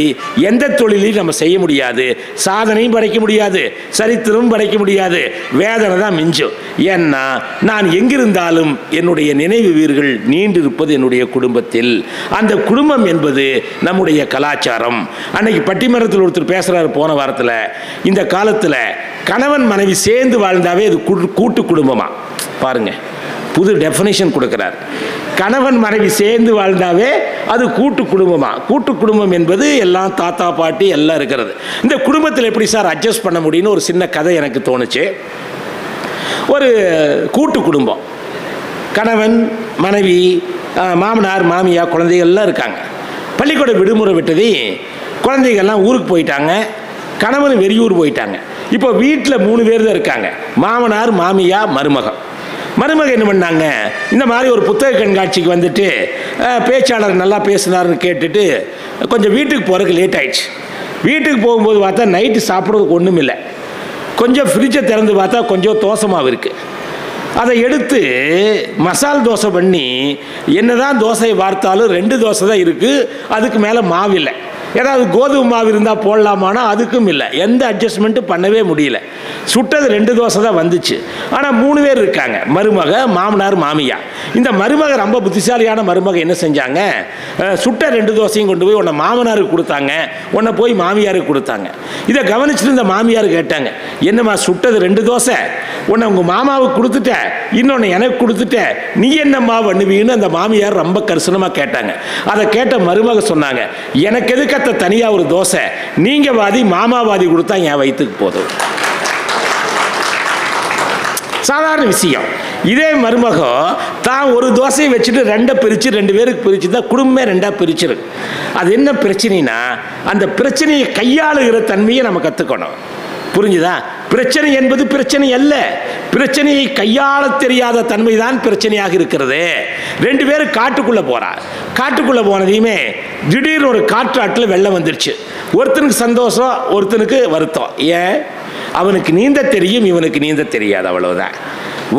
எந்த தொழிலையும் நம்ம செய்ய முடியாது, சாதனையும் படைக்க முடியாது, சரித்திரமும் படைக்க முடியாது, வேதனை தான் மிஞ்சும். ஏன்னா நான் எங்கிருந்தாலும் என்னுடைய நினைவு வீர்கள் நீண்டிருப்பது என்னுடைய குடும்பத்தில். அந்த குடும்பம் என்பது நம்முடைய கலாச்சாரம். அன்னைக்கு பட்டிமன்றத்தில் ஒருத்தர் பேசுகிறார் போன வாரத்தில், இந்த காலத்தில் கணவன் மனைவி சேர்ந்து வாழ்ந்தாவே அது கூட்டு குடும்பமா பாருங்க, புது டெஃபினேஷன் கொடுக்கிறார். கணவன் மனைவி சேர்ந்து வாழ்ந்தாவே அது கூட்டு குடும்பமா. கூட்டு குடும்பம் என்பது எல்லாம் தாத்தா பாட்டி எல்லாம் இருக்கிறது. இந்த குடும்பத்தில் எப்படி சார் அட்ஜஸ்ட் பண்ண முடியும்னு ஒரு சின்ன கதை எனக்கு தோணுச்சு. ஒரு கூட்டு குடும்பம், கணவன் மனைவி, மாமனார் மாமியார், குழந்தைகள்லாம் இருக்காங்க. பள்ளிக்கூட விடுமுறை விட்டது, குழந்தைகள்லாம் ஊருக்கு போயிட்டாங்க, கணவன் வெளியூர் போயிட்டாங்க. இப்போ வீட்டில் 3 பேர் தான் இருக்காங்க, மாமனார் மாமியார் மருமகன். மருமகன் என்ன பண்ணாங்க, இந்த மாதிரி ஒரு புத்தக கண்காட்சிக்கு வந்துட்டு பேச்சாளர் நல்லா பேசினார்னு கேட்டுட்டு கொஞ்சம் வீட்டுக்கு போகிறதுக்கு லேட் ஆயிடுச்சு. வீட்டுக்கு போகும்போது பார்த்தா நைட்டு சாப்பிட்றதுக்கு ஒன்றும் இல்லை. கொஞ்சம் ஃப்ரிட்ஜை திறந்து பார்த்தா கொஞ்சம் தோசை மாவு இருக்குது. அதை எடுத்து மசால் தோசை பண்ணி, என்ன தான் தோசையை வார்த்தாலும் 2 தோசை தான் இருக்குது, அதுக்கு மேலே மாவு இல்லை. ஏதாவது கோதுமை மாவு இருந்தால் போடலாமானா அதுக்கும் இல்லை. எந்த அட்ஜஸ்ட்மெண்ட்டும் பண்ணவே முடியல. சுட்டது 2 தோசை தான் வந்துச்சு. ஆனால் 3 பேர் இருக்காங்க, மருமக, மாமனார், மாமியா. இந்த மருமக ரொம்ப புத்திசாலியான மருமக என்ன செஞ்சாங்க, சுட்ட 2 தோசையும் கொண்டு போய் உன்னை மாமனாருக்கு கொடுத்தாங்க, உன்னை போய் மாமியாருக்கு கொடுத்தாங்க. இதை கவனிச்சுட்டு இந்த மாமியார் கேட்டாங்க, என்னம்மா சுட்டது 2 தோசை, உன்னை உங்கள் மாமாவுக்கு கொடுத்துட்ட, இன்னொன்று எனக்கு கொடுத்துட்ட, நீ என்னம்மா பண்ணுவீன்னு அந்த மாமியார் ரொம்ப கரிசனமாக கேட்டாங்க. அதை கேட்ட மருமக சொன்னாங்க, எனக்கு எதுக்கு தனியாக ஒரு தோசை, நீங்கள் வாதி மாமாவாதி கொடுத்தா என் வயிற்றுக்கு போதும். சாதாரண விஷயம். இதே மருமகம் தான் ஒரு தோசையை வச்சுட்டு 2 பிரித்து 2 பேருக்கு பிரித்து தான் குடும்பமே 2ஆக பிரிச்சிருக்கு. அது என்ன பிரச்சனைனா, அந்த பிரச்சனையை கையாளுகிற தன்மையை நம்ம கற்றுக்கணும். புரிஞ்சுதா? பிரச்சனை என்பது பிரச்சனை அல்ல, பிரச்சனையை கையாள தெரியாத தன்மை தான் பிரச்சனையாக இருக்கிறது. 2 பேரும் காட்டுக்குள்ளே போகிறார். காட்டுக்குள்ளே போனதையுமே திடீர்னு ஒரு காற்றாட்டில் வெள்ளம் வந்துருச்சு. ஒருத்தனுக்கு சந்தோஷம், ஒருத்தனுக்கு வருத்தம். ஏன்? அவனுக்கு நீந்த தெரியும், இவனுக்கு நீந்த தெரியாது, அவ்வளவுதான்.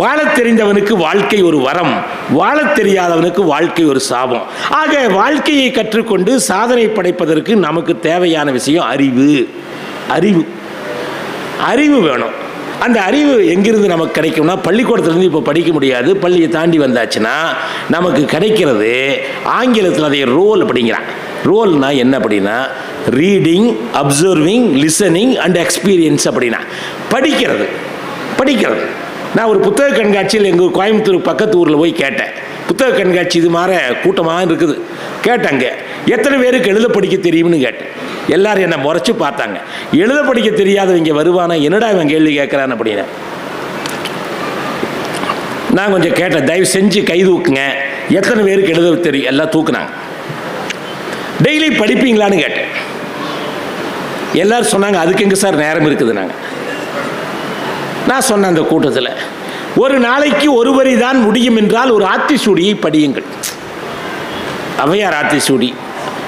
வாழ தெரிந்தவனுக்கு வாழ்க்கை ஒரு வரம், வாழ தெரியாதவனுக்கு வாழ்க்கை ஒரு சாபம். ஆக வாழ்க்கையை கற்றுக்கொண்டு சாதனை படைப்பதற்கு நமக்கு தேவையான விஷயம் அறிவு. அறிவு அறிவு வேணும். அந்த அறிவு எங்கிருந்து நமக்கு கிடைக்கும்னா, பள்ளிக்கூடத்துலேருந்து இப்போ படிக்க முடியாது, பள்ளியை தாண்டி வந்தாச்சுன்னா நமக்கு கிடைக்கிறது ஆங்கிலத்தில் அதை ரோல் அப்படிங்கிறான். ரோல்னா என்ன அப்படின்னா, reading, observing, listening and experience அப்படின்னா படிக்கிறது. படிக்கிறது. நான் ஒரு புத்தக கண்காட்சியில் எங்கள் கோயம்புத்தூர் பக்கத்து ஊரில் போய் கேட்டேன். புத்தக கண்காட்சி இது மாதிரி கூட்டமாக இருக்குது. கேட்டாங்க, எத்தனை பேருக்கு எழுத படிக்க தெரியும்னு கேட்டேன். எல்லாரும் என்னை முறைச்சி பார்த்தாங்க. எழுத படிக்க தெரியாதவங்க வருவானா, என்னடா இவன் கேள்வி கேட்குறான்னு அப்படின்னு. நான் கொஞ்சம் கேட்டேன், தயவு செஞ்சு கை தூக்குங்க, எத்தனை பேருக்கு எழுத தெரியும்? எல்லாம் தூக்குனாங்க. டெய்லி படிப்பீங்களான்னு கேட்டேன். எல்லாரும் சொன்னாங்க, அதுக்கு எங்கே சார் நேரம் இருக்குது. நான் சொன்னேன் அந்த கூட்டத்தில், ஒரு நாளைக்கு ஒரு வரி தான் முடியும் என்றால் ஒரு ஆத்திசூடியை படியுங்கள். ஔவையார் ஆத்திசூடி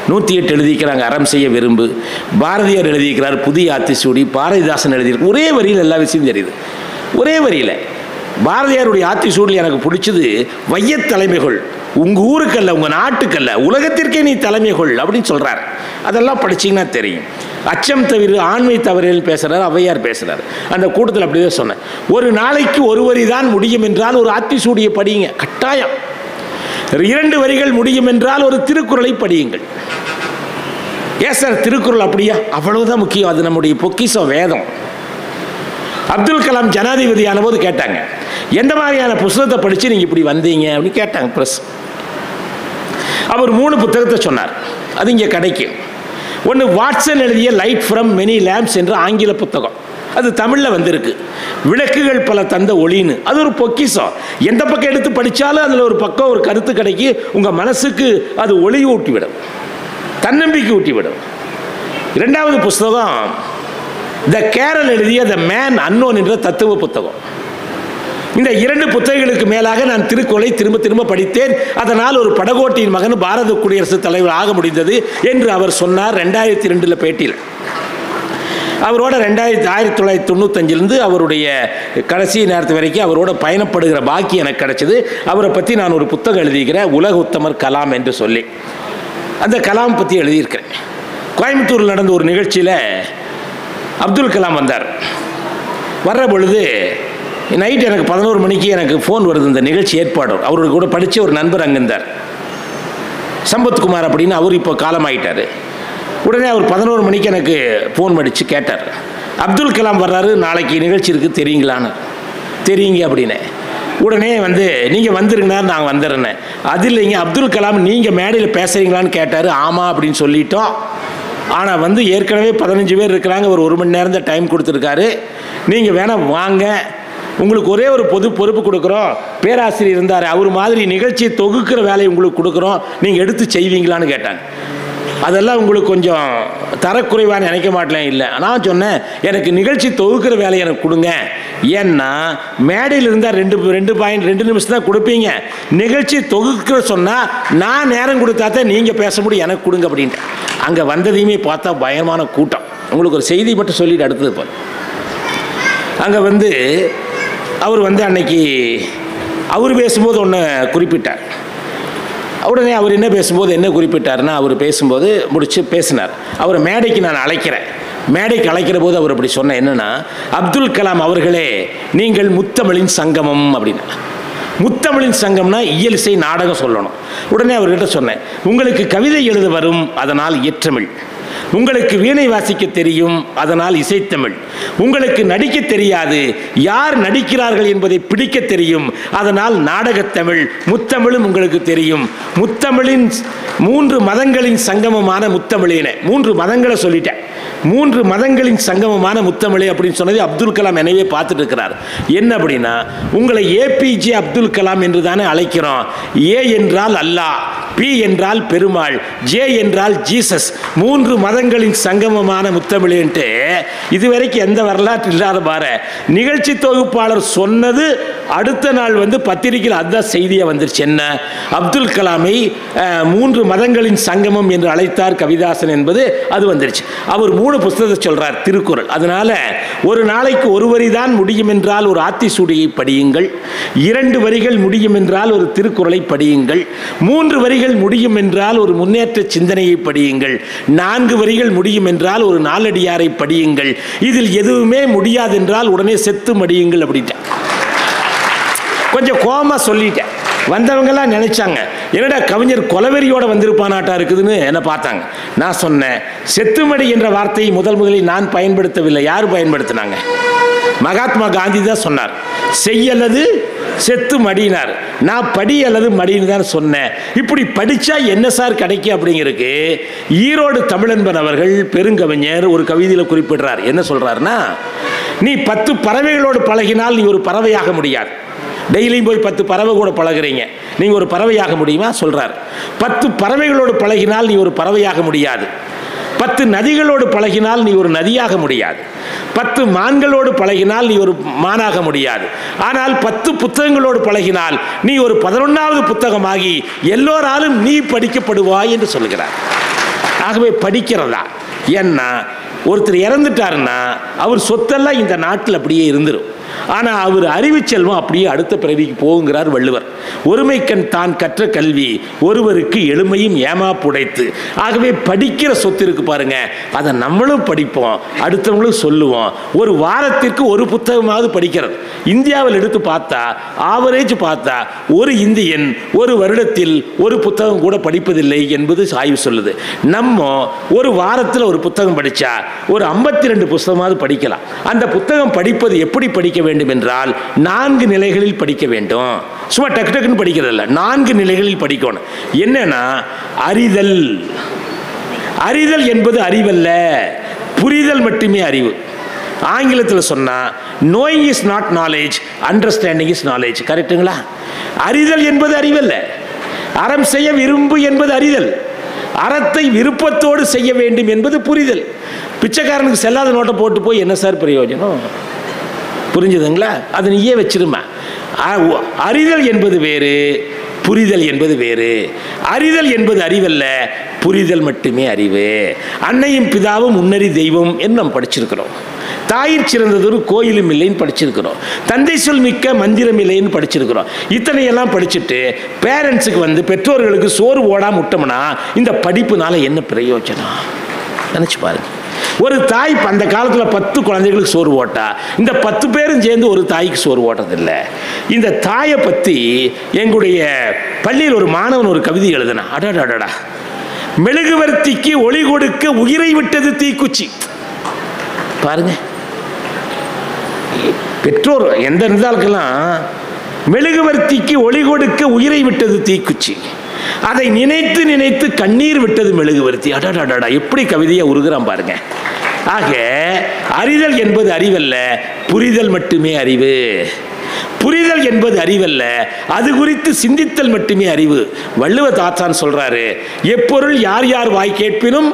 108 எழுதிக்கிறாங்க, அறம் செய்ய விரும்பு. பாரதியார் எழுதியிருக்கிறார் புதிய ஆத்திசூடி. பாரதிதாசன் எழுதியிருக்கு. ஒரே வரியில் எல்லா விஷயம் தெரியுது, ஒரே வரியில். பாரதியாருடைய ஆத்திசூடியில் எனக்கு பிடிச்சது, வையத் தலைமைகள் உங்கள் ஊருக்கல்ல, உங்கள் நாட்டுக்கல்ல, உலகத்திற்கே நீ தலைமைகள் அப்படின்னு சொல்கிறார். அதெல்லாம் படிச்சிங்கன்னா தெரியும். அச்சம் தவிர ஆண்மை தவறில் பேசுகிறார், ஔவையார் பேசுகிறார். அந்த கூட்டத்தில் அப்படியே சொன்னேன், ஒரு நாளைக்கு ஒரு வரி தான் முடியும் என்றால் ஒரு ஆத்திசூடியை படியுங்க கட்டாயம். 2 வரிகள் முடியும் என்றால் ஒரு திருக்குறளை படியுங்கள். ஏன் சார் திருக்குறள் அப்படியா? அவ்வளவுதான் முக்கியம், அது நம்முடைய பொக்கிஷம், வேதம். அப்துல் கலாம் ஜனாதிபதியான போது கேட்டாங்க, எந்த மாதிரியான புத்தகத்தை படித்து நீங்கள் இப்படி வந்தீங்க அப்படின்னு கேட்டாங்க பிரஸ். அவர் 3 புத்தகத்தை சொன்னார், அது இங்கே கிடைக்கும். ஒன்று வாட்சன் எழுதிய லைட் ஃப்ரம் மெனி லேம்ப்ஸ் என்ற ஆங்கில புத்தகம், அது தமிழில் வந்திருக்கு. விளக்குகள் பல தந்த ஒளின்னு, அது ஒரு பொக்கிஷம். எந்த பக்கம் எடுத்து படித்தாலும் அதில் ஒரு பக்கம் ஒரு கருத்து கிடைக்கி உங்கள் மனசுக்கு அது ஒளி ஊட்டிவிடும், தன்னம்பிக்கை ஊட்டிவிடும். 2வது புத்தகம் த கேரல் எழுதிய த மேன் அன்னோன் என்ற தத்துவ புத்தகம். இந்த 2 புத்தகங்களுக்கு மேலாக நான் திருக்குறளை திரும்ப திரும்ப படித்தேன். அதனால் ஒரு படகோட்டியின் மகன் பாரத குடியரசுத் தலைவர் ஆக முடிந்தது என்று அவர் சொன்னார் 2002 பேட்டியில். அவரோட 1995 அவருடைய கடைசி நேரத்து வரைக்கும் அவரோட பயணப்படுகிற பாக்கி எனக்கு கிடைச்சது. அவரை பற்றி நான் ஒரு புத்தகம் எழுதியிருக்கிறேன், உலக உத்தமர் கலாம் என்று சொல்லி. அந்த கலாம் பற்றி எழுதியிருக்கிறேன். கோயம்புத்தூரில் நடந்த ஒரு நிகழ்ச்சியில் அப்துல் கலாம் வந்தார். வர்ற பொழுது நைட் எனக்கு 11 மணிக்கு எனக்கு ஃபோன் வருது, இந்த நிகழ்ச்சி ஏற்பாடு. அவரோட கூட படித்த ஒரு நண்பர் அங்கே இருந்தார், சம்பத்குமார் அப்படின்னு. அவர் இப்போ காலமாயிட்டார். உடனே அவர் 11 மணிக்கு எனக்கு ஃபோன் அடித்து கேட்டார், அப்துல் கலாம் வர்றாரு, நாளைக்கு நிகழ்ச்சி இருக்குது தெரியுங்களான்னு. தெரியுங்க அப்படின்னு. உடனே நீங்கள் வந்துருங்கண்ணா, நாங்கள் வந்துடுறேன். அது இல்லைங்க, அப்துல் கலாம் நீங்கள் மேடையில் பேசுகிறீங்களான்னு கேட்டார். ஆமாம் அப்படின்னு சொல்லிட்டோம். ஆனால் ஏற்கனவே 15 பேர் இருக்கிறாங்க, ஒரு 1 மணி நேரம் தான் டைம் கொடுத்துருக்காரு. நீங்கள் வேணால் வாங்க, உங்களுக்கு ஒரே ஒரு பொது பொறுப்பு கொடுக்குறோம். பேராசிரியர் இருந்தார், அவர் மாதிரி நிகழ்ச்சியை தொகுக்கிற வேலையை உங்களுக்கு கொடுக்குறோம், நீங்கள் எடுத்து செய்வீங்களான்னு கேட்டாங்க. அதெல்லாம் உங்களுக்கு கொஞ்சம் தரக்குறைவான்னு நினைக்க மாட்டேன். இல்லை, நான் சொன்னேன், எனக்கு நிகழ்ச்சி தொகுக்கிற வேலையை எனக்கு கொடுங்க. ஏன்னா மேடையில் இருந்தால் 2 நிமிஷம் தான் கொடுப்பீங்க. நிகழ்ச்சி தொகுக்கிற சொன்னால் நான் நேரம் கொடுத்தா தான் நீங்கள் பேச முடியும், எனக்கு கொடுங்க அப்படின்ட்டு. அங்கே வந்ததையுமே பார்த்தா பயங்கரமான கூட்டம். உங்களுக்கு ஒரு செய்தி மட்டும் சொல்லிட்டு அடுத்தது போல். அங்கே அவர் அன்னைக்கு அவர் பேசும்போது ஒன்று குறிப்பிட்டார். உடனே அவர் என்ன பேசும்போது என்ன குறிப்பிட்டார்னா, அவர் பேசும்போது முடிச்சு பேசினார். அவரை மேடைக்கு நான் அழைக்கிறேன். மேடைக்கு அழைக்கிற போது அவர் அப்படி சொன்ன என்னன்னா, அப்துல் கலாம் அவர்களே, நீங்கள் முத்தமிழின் சங்கமம் அப்படின்னா. முத்தமிழின் சங்கம்னா இயல் இசை நாடகம் சொல்லணும். உடனே அவர்கிட்ட சொன்னேன், உங்களுக்கு கவிதை எழுத வரும், அதனால் இயற்றமிழ். உங்களுக்கு வீணை வாசிக்க தெரியும், அதனால் இசைத்தமிழ். உங்களுக்கு நடிக்க தெரியாது, யார் நடிக்கிறார்கள் என்பதை பிடிக்க தெரியும், அதனால் நாடகத்தமிழ். முத்தமிழும் உங்களுக்கு தெரியும். முத்தமிழின் 3 மதங்களின் சங்கமமான முத்தமிழின. 3 மதங்களை சொல்லிட்டேன். 3 மதங்களின் சங்கமமான முத்தமிழே அப்படின்னு சொன்னது அப்துல் கலாம் எனவே பார்த்துட்டு இருக்கிறார். என்ன அப்படின்னா, உங்களை ஏபிஜே அப்துல் கலாம் என்று தானே அழைக்கிறோம். ஏ என்றால் அல்லாஹ், பி என்றால் பெருமாள், ஜே என்றால் ஜீசஸ். 3 மதங்களின் சங்கமமான முத்தமிழேன்ட்டு இதுவரைக்கும் எந்த வரலாற்று இல்லாத பாரு. நிகழ்ச்சி தொகுப்பாளர் சொன்னது அடுத்த நாள் பத்திரிகையில் அதுதான் செய்தியாக வந்துருச்சு. என்ன, அப்துல் கலாமை 3 மதங்களின் சங்கமம் என்று அழைத்தார் கவிதாசன் என்பது அது வந்துருச்சு. அவர் 3 புத்தகத்தை சொல்றார் திருக்குறள். அதனால ஒரு நாளைக்கு ஒரு வரி தான் முடியும் என்றால் ஒரு ஆத்திசூடியை படியுங்கள், 2 வரிகள் முடியும் என்றால் ஒரு திருக்குறளை படியுங்கள், 3 வரிகள் முடியும் என்றால் ஒரு முன்னேற்ற சிந்தனையை படியுங்கள், 4 வரிகள் முடியும் என்றால் ஒரு நாலடியாரை படியுங்கள், இதில் எதுவுமே முடியாது என்றால் உடனே செத்து மடியுங்கள் அப்படின்ட்டு கொஞ்சம் கோபமா சொல்லிட்டேன். வந்தவங்கெல்லாம் நினைச்சாங்க, என்னடா கவிஞர் கொலவெறியோட வந்திருப்பானாட்டா இருக்குதுன்னு என்ன பார்த்தாங்க. நான் சொன்னேன், செத்துமடி என்ற வார்த்தையை முதலில் நான் பயன்படுத்தவில்லை. யார் பயன்படுத்தினாங்க? மகாத்மா காந்தி தான் சொன்னார், செய்யல்லது செத்து மடினார். நான் படி அல்லது மடின்னு தான் சொன்னேன். இப்படி படித்தா என்ன சார் கிடைக்கும் அப்படிங்கிறதுக்கு ஈரோடு தமிழன்பன் அவர்கள் பெருங்கவிஞர் ஒரு கவிதையில் குறிப்பிடுறார். என்ன சொல்றாருன்னா, நீ 10 பறவைகளோடு பழகினால் நீ ஒரு பறவையாக முடியாது. டெய்லியும் போய் 10 பறவை கூட பழகுறீங்க, நீங்கள் ஒரு பறவையாக முடியுமா? சொல்கிறார். 10 பறவைகளோடு பழகினால் நீ ஒரு பறவையாக முடியாது. 10 நதிகளோடு பழகினால் நீ ஒரு நதியாக முடியாது. 10 மான்களோடு பழகினால் நீ ஒரு மானாக முடியாது. ஆனால் 10 புத்தகங்களோடு பழகினால் நீ ஒரு 11வது புத்தகமாகி எல்லோராலும் நீ படிக்கப்படுவாய் என்று சொல்கிறார். ஆகவே படிக்கிறதா, ஏன்னா ஒருத்தர் இறந்துட்டாருன்னா அவர் சொத்தெல்லாம் இந்த நாட்டில் அப்படியே இருந்துடும். ஆனால் அவர் அறிவு செல்வம் அப்படியே அடுத்த பிறவிக்கு போகுங்கிறார் வள்ளுவர். ஒருமைக்கண் தான் கற்ற கல்வி ஒருவருக்கு எளிமையும் ஏமாப்புடைத்து. ஆகவே படிக்கிற சொத்து இருக்கு பாருங்க, அதை நம்மளும் படிப்போம், அடுத்தவங்களும் சொல்லுவோம். ஒரு வாரத்திற்கு ஒரு புத்தகமாவது படிக்கிறது. இந்தியாவில் எடுத்து பார்த்தா ஆவரேஜ் பார்த்தா ஒரு இந்தியன் ஒரு வருடத்தில் ஒரு புத்தகம் கூட படிப்பதில்லை என்பது ஆய்வு சொல்லுது. நம்ம ஒரு வாரத்தில் ஒரு புத்தகம் படித்தா ஒரு 52 புத்தகமாவது படிக்கலாம். அந்த புத்தகம் படிப்பது எப்படி படிக்க வேண்டும் என்றால் 4 நிலைகளில் படிக்க வேண்டும். சும்மா டக்கு டக்குன்னு படிக்கிறதில்ல, 4 நிலைகளில் படிக்கணும். என்னன்னா அறிதல். அறிதல் என்பது அறிவல்ல, புரிதல் மட்டுமே அறிவு. ஆங்கிலத்தில் சொன்னால் knowing is not knowledge, understanding is knowledge. கரெக்டுங்களா? அறிதல் என்பது அறிவல்ல. அறம் செய்ய விரும்பு என்பது அறிதல். அறத்தை விருப்பத்தோடு செய்ய வேண்டும் என்பது புரிதல். பிச்சைக்காரனுக்கு செல்லாத நோட்டை போட்டு போய் என்ன சார் பிரயோஜனம்? புரிஞ்சுதுங்களா? அது நீயே வச்சிருமா. அறிதல் என்பது வேறு, புரிதல் என்பது வேறு. அறிதல் என்பது அறிவல்ல, புரிதல் மட்டுமே அறிவு. அன்னையும் பிதாவும் முன்னறி தெய்வம் என்று நாம் படிச்சிருக்கிறோம். தாயிற் சிறந்ததொரு கோயிலும் இல்லைன்னு படிச்சிருக்கிறோம். தந்தை சொல் மிக்க மந்திரம் இல்லைன்னு படிச்சிருக்கிறோம். இத்தனையெல்லாம் படிச்சுட்டு பேரண்ட்ஸுக்கு பெற்றோர்களுக்கு சோறு ஓடாம விட்டோம்னா இந்த படிப்புனால என்ன பிரயோஜனம்? நினைச்சு பாருங்க. ஒரு தாய் அந்த காலத்தில் 10 குழந்தைகளுக்கு சோறு ஓட்டா, இந்த 10 பேரும் சேர்ந்து ஒரு தாய்க்கு சோறு ஓட்டதில்லை. இந்த தாயை பற்றி எங்களுடைய பள்ளியில் ஒரு மாணவன் ஒரு கவிதை எழுதினா, அடாடாடா, மெழுகுவர்த்திக்கு ஒளி கொடுக்க உயிரை விட்டது தீக்குச்சி. பாருங்க, பெற்றோர் எந்த இருந்தாலுக்கெல்லாம் மெழுகுவர்த்திக்கு ஒளி கொடுக்க உயிரை விட்டது தீக்குச்சி, அதை நினைத்து நினைத்து கண்ணீர் விட்டது மெழுகுவர்த்தி. அடாடாடா, எப்படி கவிதையை உருகிறான் பாருங்க. ஆக அறிதல் என்பது அறிவல்ல, புரிதல் மட்டுமே அறிவு. புரிதல் என்பது அறிவல்ல, அது குறித்து சிந்தித்தல் மட்டுமே அறிவு. வள்ளுவ தாத்தான் சொல்றாரு, எப்பொருள் யார் யார் வாய் கேட்பினும்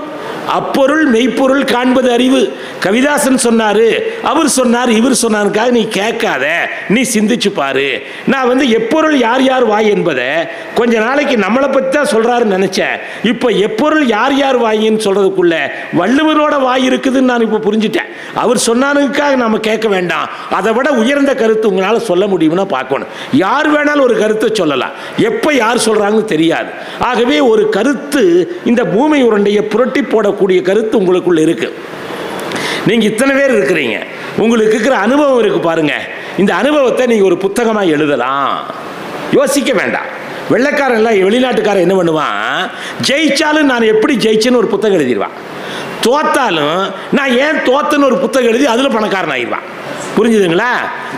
அப்பொருள் மெய்ப்பொருள் காண்பது அறிவு. கவிதாசன் சொன்னாரு, அவர் சொன்னார், இவர் சொன்னாருக்காக நீ கேட்காத, நீ சிந்திச்சு பாரு. நான் எப்பொருள் யார் யார் வாய் என்பதை கொஞ்ச நாளைக்கு நம்மளை பற்றி தான் சொல்றாருன்னு நினைச்சேன். இப்போ எப்பொருள் யார் யார் வாயின்னு சொல்றதுக்குள்ள வள்ளுவரோட வாய் இருக்குதுன்னு நான் இப்போ புரிஞ்சுட்டேன். அவர் சொன்னானுக்காக நாம கேட்க வேண்டாம், அதை விட உயர்ந்த கருத்து உங்களால் சொல்ல முடியும்னா பார்க்கணும். யார் வேணாலும் ஒரு கருத்தை சொல்லலாம், எப்போ யார் சொல்றாங்கன்னு தெரியாது. ஆகவே ஒரு கருத்து, இந்த பூமி உருண்டையை புரட்டி போடக்கூடிய கருத்து உங்களுக்குள்ள இருக்கு. நீங்க இத்தனை பேர் இருக்கிறீங்க, உங்களுக்கு இருக்கிற அனுபவம் இருக்கு பாருங்க. இந்த அனுபவத்தை நீங்க ஒரு புத்தகமா எழுதலாம், யோசிக்க வேண்டாம். வெள்ளைக்காரன் எல்லாம் வெளிநாட்டுக்காரன் என்ன பண்ணுவான், ஜெயிச்சாலும் நான் எப்படி ஜெயிச்சேன்னு ஒரு புத்தகம் எழுதிடுவான், தோத்தாலும் நான் ஏன் தோத்தன்னு ஒரு புத்தகம் எழுதி அதுல பணக்காரன் ஆயிடுவான். புரிஞ்சுதுங்களா?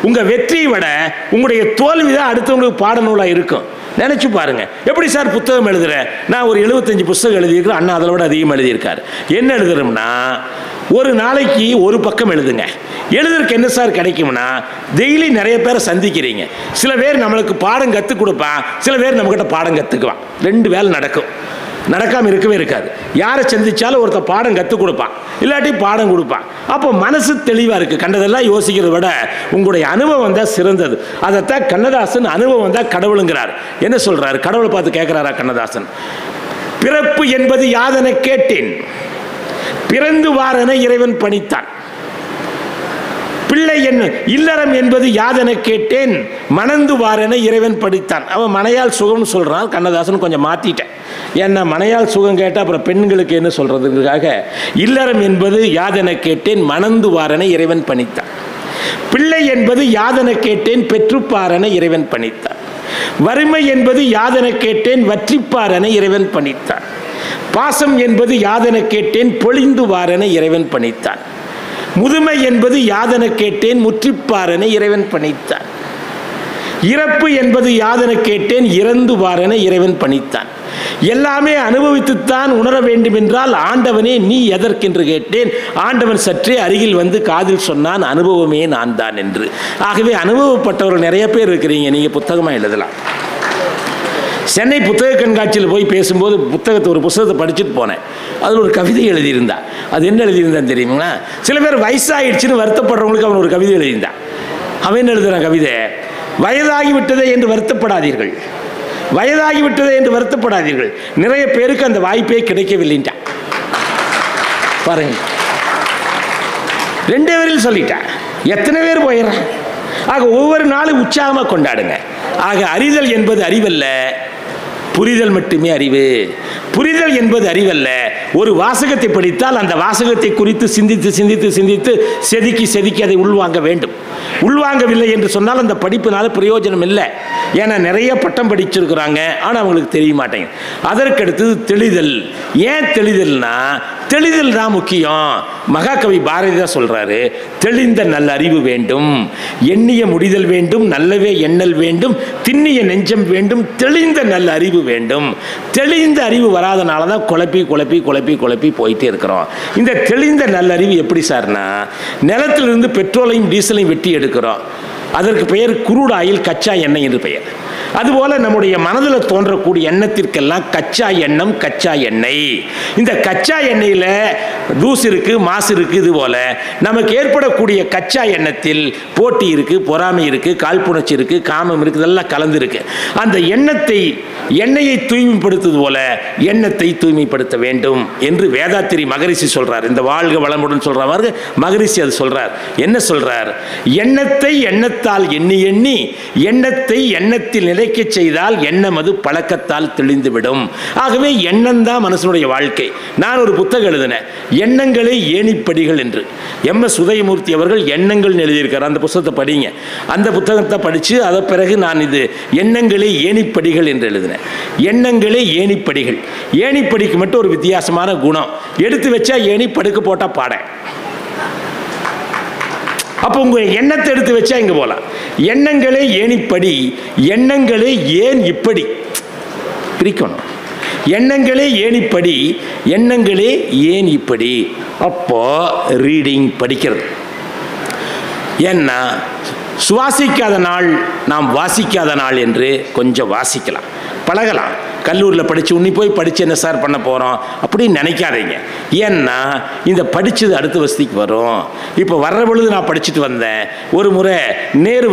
உங்க வெற்றியை விட உங்களுடைய தோல்விதான் அடுத்தவங்களுக்கு பாடநூலா இருக்கும். நினைச்சு பாருங்க. எப்படி சார் புத்தகம் எழுதுற? நான் ஒரு 75 புத்தகம் எழுதியிருக்கிறேன், அண்ணா அதை விட அதிகமாக எழுதியிருக்காரு. என்ன எழுதுறோம்னா, ஒரு நாளைக்கு ஒரு பக்கம் எழுதுங்க. எழுதுறதுக்கு என்ன சார் கிடைக்கும்னா, டெய்லி நிறைய பேரை சந்திக்கிறீங்க. சில பேர் நம்மளுக்கு பாடம் கற்றுக் கொடுப்பான், சில பேர் நம்மகிட்ட பாடம் கற்றுக்குவான். 2 வேலை நடக்கும், நடக்காமல் இருக்கவே இருக்காது. யாரை சந்திச்சாலும் ஒருத்தர் பாடம் கற்றுக் கொடுப்பான், இல்லாட்டி பாடம் கொடுப்பான். அப்போ மனசு தெளிவாக இருக்குது. கண்டதெல்லாம் யோசிக்கிறத விட உங்களுடைய அனுபவம் தான் சிறந்தது. அதைத்தான் கண்ணதாசன் அனுபவம் தான் கடவுளுங்கிறார். என்ன சொல்றாரு? கடவுளை பார்த்து கேட்கிறாரா கண்ணதாசன், பிறப்பு என்பது யாதென கேட்டேன், பிறந்து வாரென இறைவன் பணித்தான். பிள்ளை என்ன இல்லறம் என்பது யாதென கேட்டேன், மணந்து வாரென இறைவன் படித்தான். அவன் மனையால் சுகம்னு சொல்றான். கண்ணதாசன் கொஞ்சம் மாத்திட்டேன், ஏன்னா மனையால் சுகம் கேட்டால் அப்புறம் பெண்களுக்கு என்ன சொல்றதுக்காக இல்லறம் என்பது யாதென கேட்டேன், மணந்து வாரென இறைவன் பணித்தான். பிள்ளை என்பது யாதென கேட்டேன், பெற்றுப்பாரென இறைவன் பணித்தான். வறுமை என்பது யாதென கேட்டேன், வற்றிப்பாரென இறைவன் பணித்தான். பாசம் என்பது யாதென கேட்டேன், பொழிந்து வாரென இறைவன் பணித்தான். முதுமை என்பது யாதென கேட்டேன், முற்றிப்பாரென இறைவன் பணித்தான். இறப்பு என்பது யாதென கேட்டேன், இறந்து வாரென இறைவன் பணித்தான். எல்லாமே அனுபவித்துத்தான் உணர வேண்டும் என்றால் ஆண்டவனே நீ எதற்கென்று கேட்டேன். ஆண்டவன் சற்றே அருகில் வந்து காதில் சொன்னான், அனுபவமே நான் தான் என்று. ஆகவே அனுபவப்பட்டவர்கள் நிறைய பேர் இருக்கிறீங்க, நீங்க புத்தகமா எழுதலாம். சென்னை புத்தக கண்காட்சியில் போய் பேசும்போது ஒரு புத்தகத்தை படிச்சுட்டு போனேன். அதில் ஒரு கவிதை எழுதியிருந்தா. அது என்ன எழுதியிருந்தான் தெரியுங்களா? சில பேர் வயசாயிடுச்சுன்னு வருத்தப்படுறவங்களுக்கு அவன் ஒரு கவிதை எழுதியிருந்தான். அவன் என்ன எழுதுறான் கவிதை, வயதாகிவிட்டதே என்று வருத்தப்படாதீர்கள், வயதாகிவிட்டதே என்று வருத்தப்படாதீர்கள், நிறைய பேருக்கு அந்த வாய்ப்பே கிடைக்கவில்லைன்ட்டான். பாருங்க, 2 பேரில் சொல்லிட்டான். எத்தனை பேர் போயிடுறான்? ஆக ஒவ்வொரு நாளும் உற்சாகமாக கொண்டாடுங்க. ஆக அறிதல் என்பது அறிவல்ல, புரிதல் மட்டுமே அறிவு. புரிதல் என்பது அறிவல்ல. ஒரு வாசகத்தை படித்தால் அந்த வாசகத்தை குறித்து சிந்தித்து சிந்தித்து சிந்தித்து செதுக்கி செதுக்கி அதை உள்வாங்க வேண்டும். உள்வாங்கவில்லை என்று சொன்னால் அந்த படிப்பினால பிரயோஜனம் இல்லை. ஏன்னா நிறைய பட்டம் படிச்சிருக்கிறாங்க, ஆனால் அவங்களுக்கு தெரிய மாட்டேங்குது. அதற்கடுத்தது தெளிதல். ஏன் தெளிதல்னா தெளிதல் தான் முக்கியம். மகாகவி பாரதி தான் சொல்றாரு, தெளிந்த நல்ல அறிவு வேண்டும், எண்ணிய முடிதல் வேண்டும், நல்லவே எண்ணல் வேண்டும், திண்ணிய நெஞ்சம் வேண்டும், தெளிந்த நல்ல அறிவு வேண்டும். தெளிந்த அறிவு வராதனால தான் குழப்பி குழப்பி குழப்பி குழப்பி போயிட்டே இருக்கிறோம். இந்த தெளிந்த நல்ல அறிவு எப்படி சார்னா, நிலத்திலிருந்து பெட்ரோலையும் டீசலையும் வெட்டி எடுக்கிறோம், அதற்கு பெயர் குரூட் ஆயில், கச்சா எண்ணெய் என்று பெயர். அதுபோல நம்முடைய மனதில் தோன்றக்கூடிய எண்ணத்திற்கெல்லாம் கச்சா எண்ணம், கச்சா எண்ணெய். இந்த கச்சா எண்ணெயில் தூசு இருக்கு, மாசு இருக்கு. இது போல நமக்கு ஏற்படக்கூடிய கச்சா எண்ணத்தில் போட்டி இருக்கு, பொறாமை இருக்கு, காழ்ப்புணர்ச்சி இருக்கு, காமம் இருக்கு, இதெல்லாம் கலந்து இருக்கு. அந்த எண்ணெயை தூய்மைப்படுத்துவது போல எண்ணத்தை தூய்மைப்படுத்த வேண்டும் என்று வேதாத்திரி மகரிஷி சொல்றார். இந்த வாழ்க வளமுடன் சொல்ற மாதிரி மகரிஷி அது சொல்றார். என்ன சொல்றார்? எண்ணத்தை எண்ணத்தால் எண்ணி எண்ணி எண்ணத்தை எண்ணத்தில் நிலைக்க செய்தால் எண்ணம் அது பழக்கத்தால் தெளிந்துவிடும். ஆகவே எண்ணம் தான் மனுஷனுடைய வாழ்க்கை. நான் ஒரு புத்தகம் எழுதினேன், எண்ணங்களே ஏணிப்படிகள் என்று. MS உதயமூர்த்தி அவர்கள் எண்ணங்கள் எழுதியிருக்கார். அந்த புத்தகத்தை படிங்க. அந்த புத்தகத்தை படித்து அதை பிறகு நான் இது எண்ணங்களே ஏணிப்படிகள் என்று எழுதினேன். எண்ணங்களே ஏணிப்படிகள். ஏணிப்படிக்கு மட்டும் ஒரு வித்தியாசமான குணம், எடுத்து வச்சா ஏணி, படுக்க போட்டா பாட. அப்போ உங்க எண்ணத்தை எடுத்து வச்சா இங்க போலாம். எண்ணங்களே ஏணிப்படி, எண்ணங்களே ஏன் இப்படி பிரிக்கணும். எண்ணங்களே ஏணிப்படி, எண்ணங்களே ஏன் இப்படி. அப்போ ரீடிங், படிக்கிறது. ஏன்னா சுவாசிக்காத நாள் நாம் வாசிக்காத நாள் என்று கொஞ்சம் வாசிக்கலாம், பழகலாம். கல்லூரியில் படித்து உன்னி போய் படித்து என்ன சார் பண்ண போகிறோம் அப்படின்னு நினைக்காதீங்க. ஏன்னா இந்த படித்தது அடுத்த வசதிக்கு வரும். இப்போ வர்ற பொழுது நான் படிச்சுட்டு வந்தேன். ஒரு முறை நேரு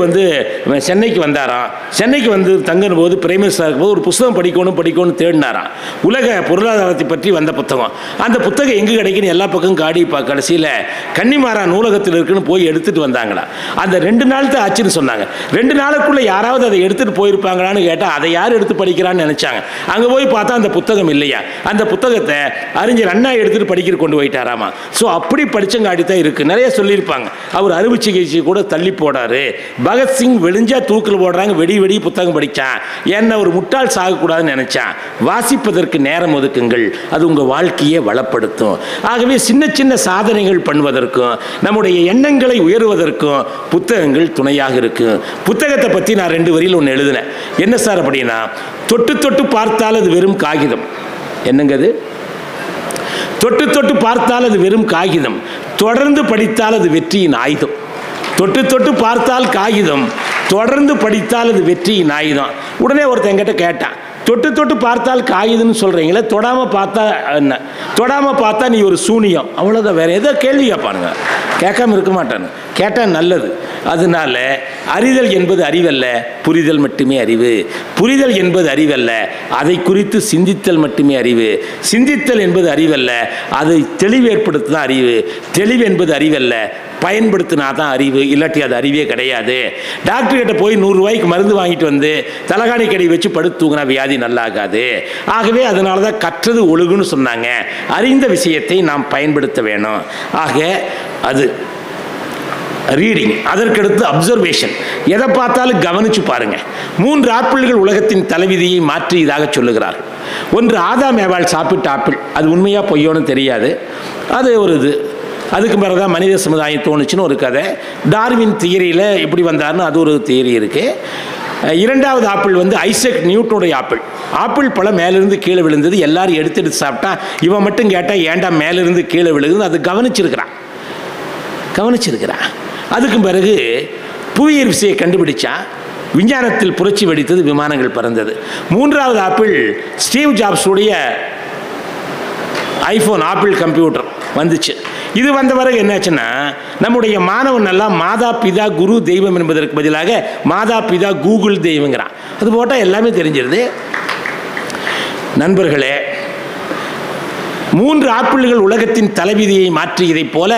சென்னைக்கு வந்தாராம். சென்னைக்கு வந்து தங்கின போது பிரைமரி சாருக்கு போது ஒரு புத்தகம் படிக்கணும்னு தேடினாராம். உலக பொருளாதாரத்தை பற்றி வந்த புத்தகம். அந்த புத்தகம் எங்கே கிடைக்குன்னு எல்லா பக்கம் காடி கடைசியில் கன்னிமாரா நூலகத்தில் இருக்குன்னு போய் எடுத்துகிட்டு வந்தாங்களா. அந்த 2 நாள் தான் ஆச்சுன்னு சொன்னாங்க. 2 நாளுக்குள்ளே யாராவது அதை எடுத்துகிட்டு போயிருப்பாங்களான்னு கேட்டால் அதை யார் எடுத்து படிக்கிறான்னு நினச்சாங்க. அங்கே போய் பார்த்தா அந்த புத்தகம் இல்லையா. அந்த புத்தகத்தை அறிஞர் அண்ணா எடுத்துகிட்டு படிக்கிற கொண்டு போயிட்டாராமா. ஸோ அப்படி படித்தங்காடி தான் இருக்குது. நிறைய சொல்லியிருப்பாங்க. அவர் அறுவை சிகிச்சை கூட தள்ளி போடாரு. பகத்சிங் வெடிஞ்சா தூக்கில் போடுறாங்க, வெடி புத்தகம் படித்தான். ஏன்னா ஒரு முட்டாள் சாகக்கூடாதுன்னு நினச்சான். வாசிப்பதற்கு நேரம் ஒதுக்குங்கள், அது உங்கள் வாழ்க்கையை வளப்படுத்தும். ஆகவே சின்ன சின்ன சாதனைகள் பண்ணுவதற்கும் நம்முடைய எண்ணங்களை உயர்வதற்கும் புத்தகங்கள் துணையாக இருக்கு. புத்தகத்தை பற்றி நான் 2 வரியில் ஒன்று எழுதினேன். என்ன சார் அப்படின்னா, தொட்டு தொட்டு பார்த்தால் அது வெறும் காகிதம். என்னங்க அது? தொட்டு தொட்டு பார்த்தால் அது வெறும் காகிதம், தொடர்ந்து படித்தால் அது வெற்றியின் ஆயுதம். தொட்டு தொட்டு பார்த்தால் காகிதம், தொடர்ந்து படித்தால் அது வெற்றியின் ஆயுதம். உடனே ஒருத்தன் என்கிட்ட கேட்டான், தொட்டு தொட்டு பார்த்தால் காகிதம்னு சொல்கிறீங்களே, தொடாமல் பார்த்தா என்ன? தொடாமல் பார்த்தா நீ ஒரு சூனியம், அவ்வளோதான். வேறு ஏதோ கேள்வி கேட்பானுங்க, கேட்காம இருக்க மாட்டானு. கேட்டால் நல்லது. அதனால அறிதல் என்பது அறிவல்ல, புரிதல் மட்டுமே அறிவு. புரிதல் என்பது அறிவல்ல, அதை குறித்து சிந்தித்தல் மட்டுமே அறிவு. சிந்தித்தல் என்பது அறிவல்ல, அதை தெளிவு ஏற்படுத்துதான் அறிவு. தெளிவு என்பது அறிவல்ல, பயன்படுத்தினா தான் அறிவு, இல்லாட்டி அது அறிவே கிடையாது. டாக்டர் கிட்ட போய் 100 ரூபாய்க்கு மருந்து வாங்கிட்டு வந்து தலகாணி கடை வச்சு படுத்து தூங்கினா வியாதி நல்லாகாது. ஆகவே அதனால தான் கற்றது ஒழுகுன்னு சொன்னாங்க. அறிந்த விஷயத்தை நாம் பயன்படுத்த வேணும். ஆக அது ரீடிங். அதற்கடுத்து அப்சர்வேஷன். எதை பார்த்தாலும் கவனிச்சு பாருங்க. 3 ஆப்பிள்கள் உலகத்தின் தலைவிதியை மாற்றியதாக சொல்லுகிறார்கள். ஒன்று ஆதாம் ஏவாள் சாப்பிட்ட ஆப்பிள். அது உண்மையா பொய்யோன்னு தெரியாது. அது ஒரு இது. அதுக்கு பிறகு தான் மனித சமுதாயம் தோணுச்சுன்னு ஒரு கதை. டார்வின் தியரியில் எப்படி வந்தார்னு அது ஒரு தியரி இருக்குது. 2வது ஆப்பிள் ஐசக் நியூட்டனுடைய ஆப்பிள். ஆப்பிள் பழம் மேலிருந்து கீழே விழுந்தது. எல்லாரும் எடுத்து சாப்பிட்டா, இவன் மட்டும் கேட்டால் ஏன்டா மேலிருந்து கீழே விழுகுது, அது கவனிச்சிருக்கிறான். அதுக்கு பிறகு புவியியல் விசையை கண்டுபிடிச்சா, விஞ்ஞானத்தில் புரட்சி வெடித்தது, விமானங்கள் பறந்தது. 3வது ஆப்பிள் ஸ்டீவ் ஜாப்ஸுடைய ஐஃபோன், ஆப்பிள் கம்ப்யூட்டர் வந்துச்சு. இது வந்த பிறகு என்னாச்சுன்னா, நம்முடைய மாணவன் எல்லாம் மாதா பிதா குரு தெய்வம் என்பதற்கு பதிலாக மாதா பிதா கூகுள் தெய்வங்கிறான். அது போட்டால் எல்லாமே தெரிஞ்சிருது. நண்பர்களே, 3 ஆப்பிள்கள் உலகத்தின் தலைவிதியை மாற்றியதைப் போல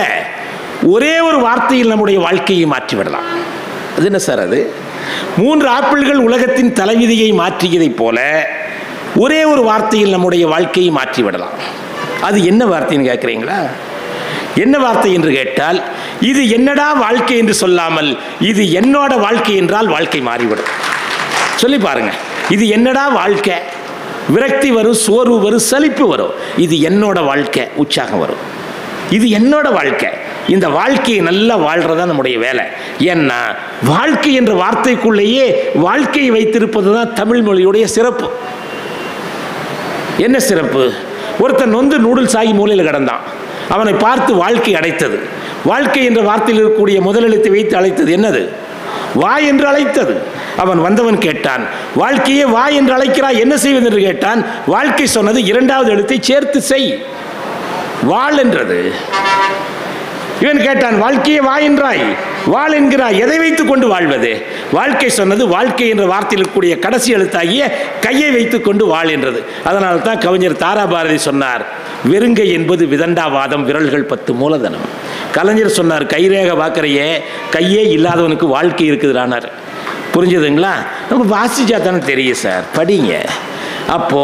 ஒரே ஒரு வார்த்தையில் நம்முடைய வாழ்க்கையை மாற்றிவிடலாம். அது என்ன சார் அது? 3 ஆப்பிள்கள் உலகத்தின் தலைவிதியை மாற்றியதைப் போல ஒரே ஒரு வார்த்தையில் நம்முடைய வாழ்க்கையை மாற்றிவிடலாம். அது என்ன வார்த்தைன்னு கேட்குறீங்களா? என்ன வார்த்தை என்று கேட்டால், இது என்னடா வாழ்க்கை என்று சொல்லாமல் இது என்னோட வாழ்க்கை என்றால் வாழ்க்கை மாறிவிடும். சொல்லி பாருங்க, இது என்னடா வாழ்க்கை, விரக்தி வரும், சோர்வு வரும், சலிப்பு வரும். இது என்னோட வாழ்க்கை, உற்சாகம் வரும். இது என்னோட வாழ்க்கை. இந்த வாழ்க்கையை நல்லா வாழ்றதா நம்முடைய வேலை. ஏன்னா வாழ்க்கை என்ற வார்த்தைக்குள்ளேயே வாழ்க்கையை வைத்திருப்பது தான் தமிழ் மொழியுடைய சிறப்பு. என்ன சிறப்பு? ஒருத்தன் நொந்து நூடுல்ஸ் ஆகி மூலையில் கிடந்தான். அவனை பார்த்து வாழ்க்கை அடைத்தது. வாழ்க்கை என்ற வார்த்தையில் இருக்கக்கூடிய முதல் எழுத்தை வைத்து அழைத்தது என்னது? வா என்று அழைத்தது. அவன் வந்தவன் கேட்டான், வாழ்க்கையே வா என்று அழைக்கிறாய், என்ன செய்வது என்று கேட்டான். வாழ்க்கை சொன்னது இரண்டாவது எழுத்தை சேர்த்து செய், வாழ் என்றது. இவன் கேட்டான், வாழ்க்கையே வா என்றாய், வாழ் என்கிறாய், எதை வைத்துக் கொண்டு வாழ்வது? வாழ்க்கை சொன்னது வாழ்க்கை என்ற வார்த்தையில் இருக்கக்கூடிய கடைசி எழுத்தாகிய கையை வைத்துக் கொண்டு வாழ் என்றது. அதனால தான் கவிஞர் தாராபாரதி சொன்னார், வெறுங்கை என்பது விதண்டாவாதம், விரல்கள் 10 மூலதனம். கலைஞர் சொன்னார், கைரேகை பார்க்குறையே, கையே இல்லாதவனுக்கு வாழ்க்கை இருக்குதுறானார். புரிஞ்சுதுங்களா? நம்ம வாசிச்சா தானே தெரியும் சார், படிங்க. அப்போ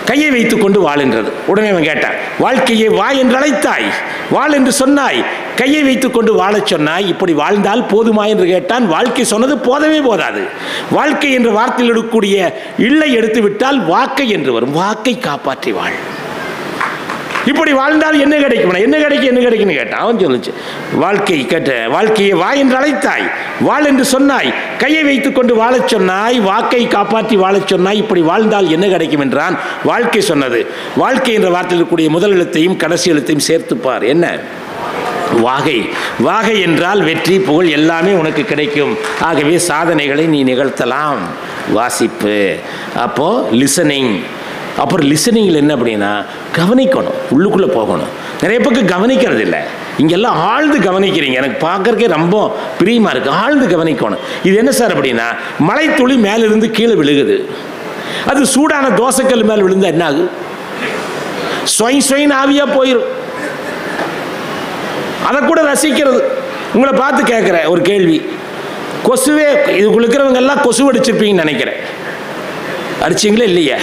கையை வைத்துக் கொண்டு வாழ்கின்றது. உடனே அவன் கேட்டான், வாழ்க்கையை வா என்று அழைத்தாய், வாழ் என்று சொன்னாய், கையை வைத்துக் கொண்டு வாழச் சொன்னாய், இப்படி வாழ்ந்தால் போதுமா என்று கேட்டான். வாழ்க்கை சொன்னது போதவே போதாது. வாழ்க்கை என்ற வார்த்தையில் எடுக்கக்கூடிய இல்லை எடுத்து விட்டால் வாக்கை என்று வரும். வாக்கை காப்பாற்றி வாழ். இப்படி வாழ்ந்தால் என்ன கிடைக்கும்? என்ன கிடைக்கும்னு கேட்டான். அவன் சொல்லுச்சு, வாழ்க்கை கேட்ட, வாழ்க்கையை வா என்று அழைத்தாய், வாழ் என்று சொன்னாய், கையை வைத்துக் கொண்டு வாழச் சொன்னாய், வாக்கை காப்பாற்றி வாழச் சொன்னாய், இப்படி வாழ்ந்தால் என்ன கிடைக்கும் என்றான். வாழ்க்கை சொன்னது வாழ்க்கை என்ற வார்த்தையில் இருக்கக்கூடிய முதல் எழுத்தையும் கடைசி எழுத்தையும் சேர்த்துப்பார். என்ன? வாகை. வாகை என்றால் வெற்றி, புகழ் எல்லாமே உனக்கு கிடைக்கும். ஆகவே சாதனைகளை நீ நிகழ்த்தலாம். வாசிப்பு. அப்போ லிசனிங். அப்புறம் லிசனிங்கில் என்ன அப்படின்னா, கவனிக்கணும், உள்ளுக்குள்ளே போகணும். நிறைய பக்கம் கவனிக்கிறது இல்லை. இங்கெல்லாம் ஆழ்ந்து கவனிக்கிறீங்க, எனக்கு பார்க்கறக்கே ரொம்ப பிரியமாக இருக்குது. ஆழ்ந்து கவனிக்கணும். இது என்ன சார் அப்படின்னா, மழை துளி மேலிருந்து கீழே விழுகுது. அது சூடான தோசைக்கல் மேலே விழுந்தால் என்ன ஆகும்? ஸ்வைன் ஆவியாக போயிடும். அதை கூட ரசிக்கிறது. உங்களை பார்த்து கேட்குற ஒரு கேள்வி, கொசுவே, இதுக்குள்ள இருக்கிறவங்க எல்லாம் கொசு அடிச்சிருப்பீங்கன்னு நினைக்கிறேன். அடிச்சிங்களே இல்லையா?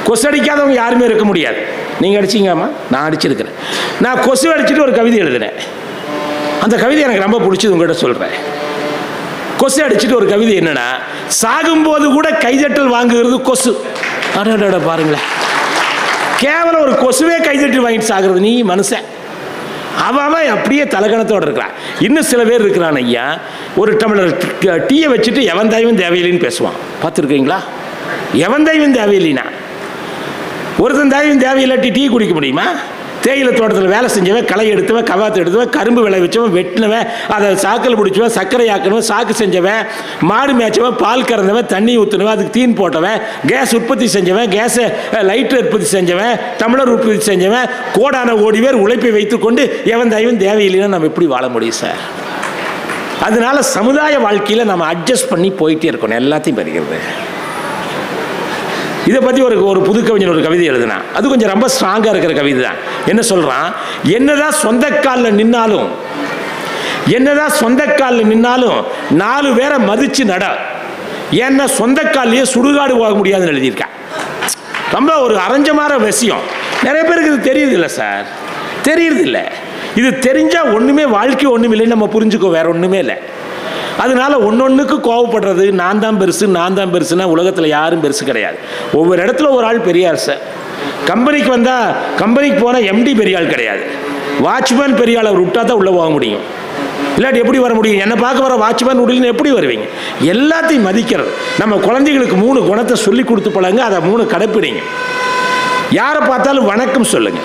கொசு அடிக்காதவங்க யாருமே இருக்க முடியாது. நீங்கள் அடிச்சிங்கம்மா? நான் அடிச்சிருக்கிறேன். நான் கொசு அடிச்சுட்டு ஒரு கவிதை எழுதினேன். அந்த கவிதை எனக்கு ரொம்ப பிடிச்சது, உங்கள்கிட்ட சொல்கிறேன். கொசு அடிச்சுட்டு ஒரு கவிதை என்னன்னா, சாகும்போது கூட கைதட்டல் வாங்குகிறது கொசு. அட பாருங்களேன், கேவலம் ஒரு கொசுவே கைதட்டி வாங்கிட்டு சாகுறது நீ மனுஷன். அவன் அப்படியே தலகணத்தோடு இருக்கிறான். இன்னும் சில பேர் இருக்கிறான் ஐயா, ஒரு டம்ளர் டீயை வச்சுட்டு எவன் தெய்வம் தேவையில்லைன்னு பேசுவான். பார்த்துருக்கீங்களா? எவன் தெய்வம் தேவையில்லைனா, ஒருத்தன் தெய்வம் தேவையில்லாட்டி டீ குடிக்க முடியுமா? தேயிலை தோட்டத்தில் வேலை செஞ்சவன், களை எடுத்தவன், கவாத்து எடுத்தவன், கரும்பு விளை வச்சவன், வெட்டினவன், அதை சாக்கில் பிடிச்சவன், சர்க்கரை ஆக்கணுவன், சாக்கு செஞ்சவன், மாடு மேய்ச்சவன், பால் கறந்தவன், தண்ணி ஊற்றுனவன், அதுக்கு தீன் போட்டவன், கேஸ் உற்பத்தி செஞ்சவன், கேஸை லைட்டர் உற்பத்தி செஞ்சவன், டம்ளர் உற்பத்தி செஞ்சவன், கோடான ஓடிவேர் உழைப்பை வைத்துக்கொண்டு எவன் தெய்வம் தேவையில்லைன்னா நம்ம எப்படி வாழ முடியும் சார்? அதனால சமுதாய வாழ்க்கையில் நம்ம அட்ஜஸ்ட் பண்ணி போயிட்டே இருக்கணும், எல்லாத்தையும் படிக்கிறது. இதை பற்றி ஒரு புது கவிஞர் ஒரு கவிதை எழுதுனா, அது கொஞ்சம் ரொம்ப ஸ்ட்ராங்காக இருக்கிற கவிதை தான். என்ன சொல்கிறான், என்னதான் சொந்த காலில் நின்னாலும் 4 பேரை மதித்து நட. ஏன்னா சொந்த காலிலேயே சுடுகாடு போக முடியாதுன்னு எழுதியிருக்கேன். ரொம்ப ஒரு அரஞ்சமான விஷயம். நிறைய பேருக்கு இது தெரியுதில்லை சார், தெரியுறதில்லை. இது தெரிஞ்சால் ஒன்றுமே வாழ்க்கை ஒன்றும் இல்லைன்னு நம்ம புரிஞ்சுக்கோ, வேற ஒன்றுமே இல்லை. அதனால ஒன்னொன்றுக்கு கோவப்படுறது, நான் தான் பெருசுன்னா உலகத்தில் யாரும் பெருசு கிடையாது. ஒவ்வொரு இடத்துல ஒரு ஆள் பெரியார் சார். கம்பெனிக்கு வந்தால், கம்பெனிக்கு போனால் எம்டி பெரிய ஆள் கிடையாது, வாட்ச்மேன் பெரிய ஆள். அவர் விட்டா தான் உள்ளே போக முடியும், இல்லாட்டி எப்படி வர முடியும்? என்னை பார்க்க வர வாட்ச்மேன் விடலன்னு எப்படி வருவீங்க? எல்லாத்தையும் மதிக்கிறது. நம்ம குழந்தைகளுக்கு 3 குணத்தை சொல்லி கொடுத்து பழங்க, அதை 3 கடைப்பிடிங்க. யாரை பார்த்தாலும் வணக்கம் சொல்லுங்க.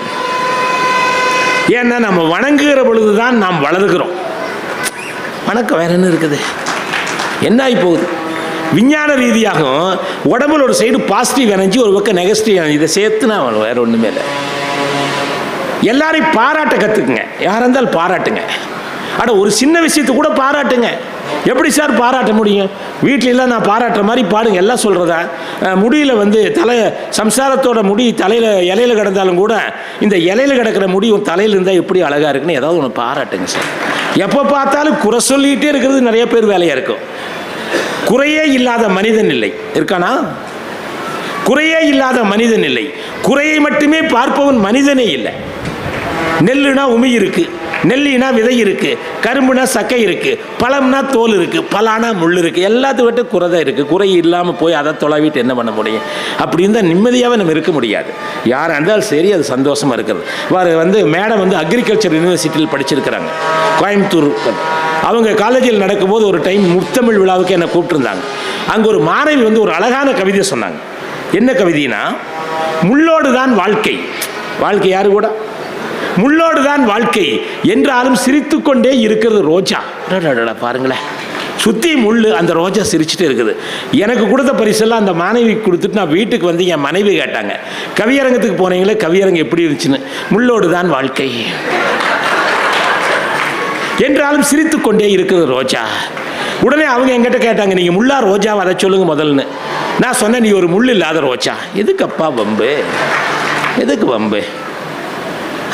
ஏன்னா நம்ம வணங்குகிற பொழுது தான் நாம் வளர்கிறோம். வணக்கம் வேற என்ன இருக்குது? என்ன ஆகி போகுது? விஞ்ஞான ரீதியாகவும் உடம்புல ஒரு சைடு பாசிட்டிவ் எனர்ஜி, ஒரு பக்கம் நெகட்டிவ் எனர்ஜி. இதை சேர்த்துனா வேற ஒன்றுமே இல்லை. எல்லாரையும் பாராட்ட கற்றுக்குங்க. யாராக இருந்தாலும் பாராட்டுங்க. அட ஒரு சின்ன விஷயத்தை கூட பாராட்டுங்க. எப்படி சார் பாராட்ட முடியும்? வீட்டிலலாம் நான் பாராட்டுற மாதிரி பாடுங்க, எல்லாம் சொல்கிறதா. முடியில் வந்து சம்சாரத்தோட முடி தலையில் இலையில கிடந்தாலும் கூட இந்த இலையில கிடக்கிற முடி உன் தலையில் இருந்தால் எப்படி அழகாக இருக்குன்னு ஏதாவது ஒன்று பாராட்டுங்க சார். எப்போ பார்த்தாலும் குறை சொல்லிகிட்டே இருக்கிறது நிறைய பேர் வேலையாக இருக்கும். குறையே இல்லாத மனிதன் இல்லை, இருக்கானா? குறையே இல்லாத மனிதன் இல்லை. குறையை மட்டுமே பார்ப்பவன் மனிதனே இல்லை. நெல்லுனா உமி இருக்கு, நெல்லினா விதை இருக்கு, கரும்புனா சக்கை இருக்கு, பழம்னா தோல் இருக்கு, பலானா முள் இருக்கு, எல்லாத்தையும் விட்டு குறை தான் இருக்கு. குறை இல்லாமல் போய் அதை தொலைவிட்டு என்ன பண்ண முடியும்? அப்படி இருந்தால் நிம்மதியாகவே நம்ம இருக்க முடியாது. யாராக இருந்தாலும் சரி, அது சந்தோஷமாக இருக்கிறது. வந்து மேடம் வந்து அக்ரிகல்ச்சர் யூனிவர்சிட்டியில் படிச்சிருக்கிறாங்க, கோயம்புத்தூர். அவங்க காலேஜில் நடக்கும்போது ஒரு டைம் முத்தமிழ் விழாவுக்கு என்னை கூப்பிட்டுருந்தாங்க. அங்கே ஒரு மாணவி வந்து ஒரு அழகான கவிதை சொன்னாங்க. என்ன கவிதைனா, முள்ளோடு தான் வாழ்க்கை. வாழ்க்கை யாரு கூட? முள்ளோடு தான் வாழ்க்கை என்றாலும் சிரித்து கொண்டே இருக்கிறது ரோஜா. பாருங்களேன், சுற்றி முள், அந்த ரோஜா சிரிச்சுட்டு இருக்குது. எனக்கு கொடுத்த பரிசெல்லாம் அந்த மாணவிக்கு கொடுத்துட்டு நான் வீட்டுக்கு வந்து என் மனைவி கேட்டாங்க, கவியரங்கத்துக்கு போனீங்களே, கவியரங்கம் எப்படி இருந்துச்சுன்னு. முள்ளோடு தான் வாழ்க்கை என்றாலும் சிரித்து கொண்டே இருக்கிறது ரோஜா. உடனே அவங்க என்கிட்ட கேட்டாங்க, நீங்கள் முள்ளா ரோஜாவை அதை சொல்லுங்க முதல்னு. நான் சொன்னேன், நீ ஒரு முள் இல்லாத ரோஜா. எதுக்கப்பா வம்பு, எதுக்கு வம்பு?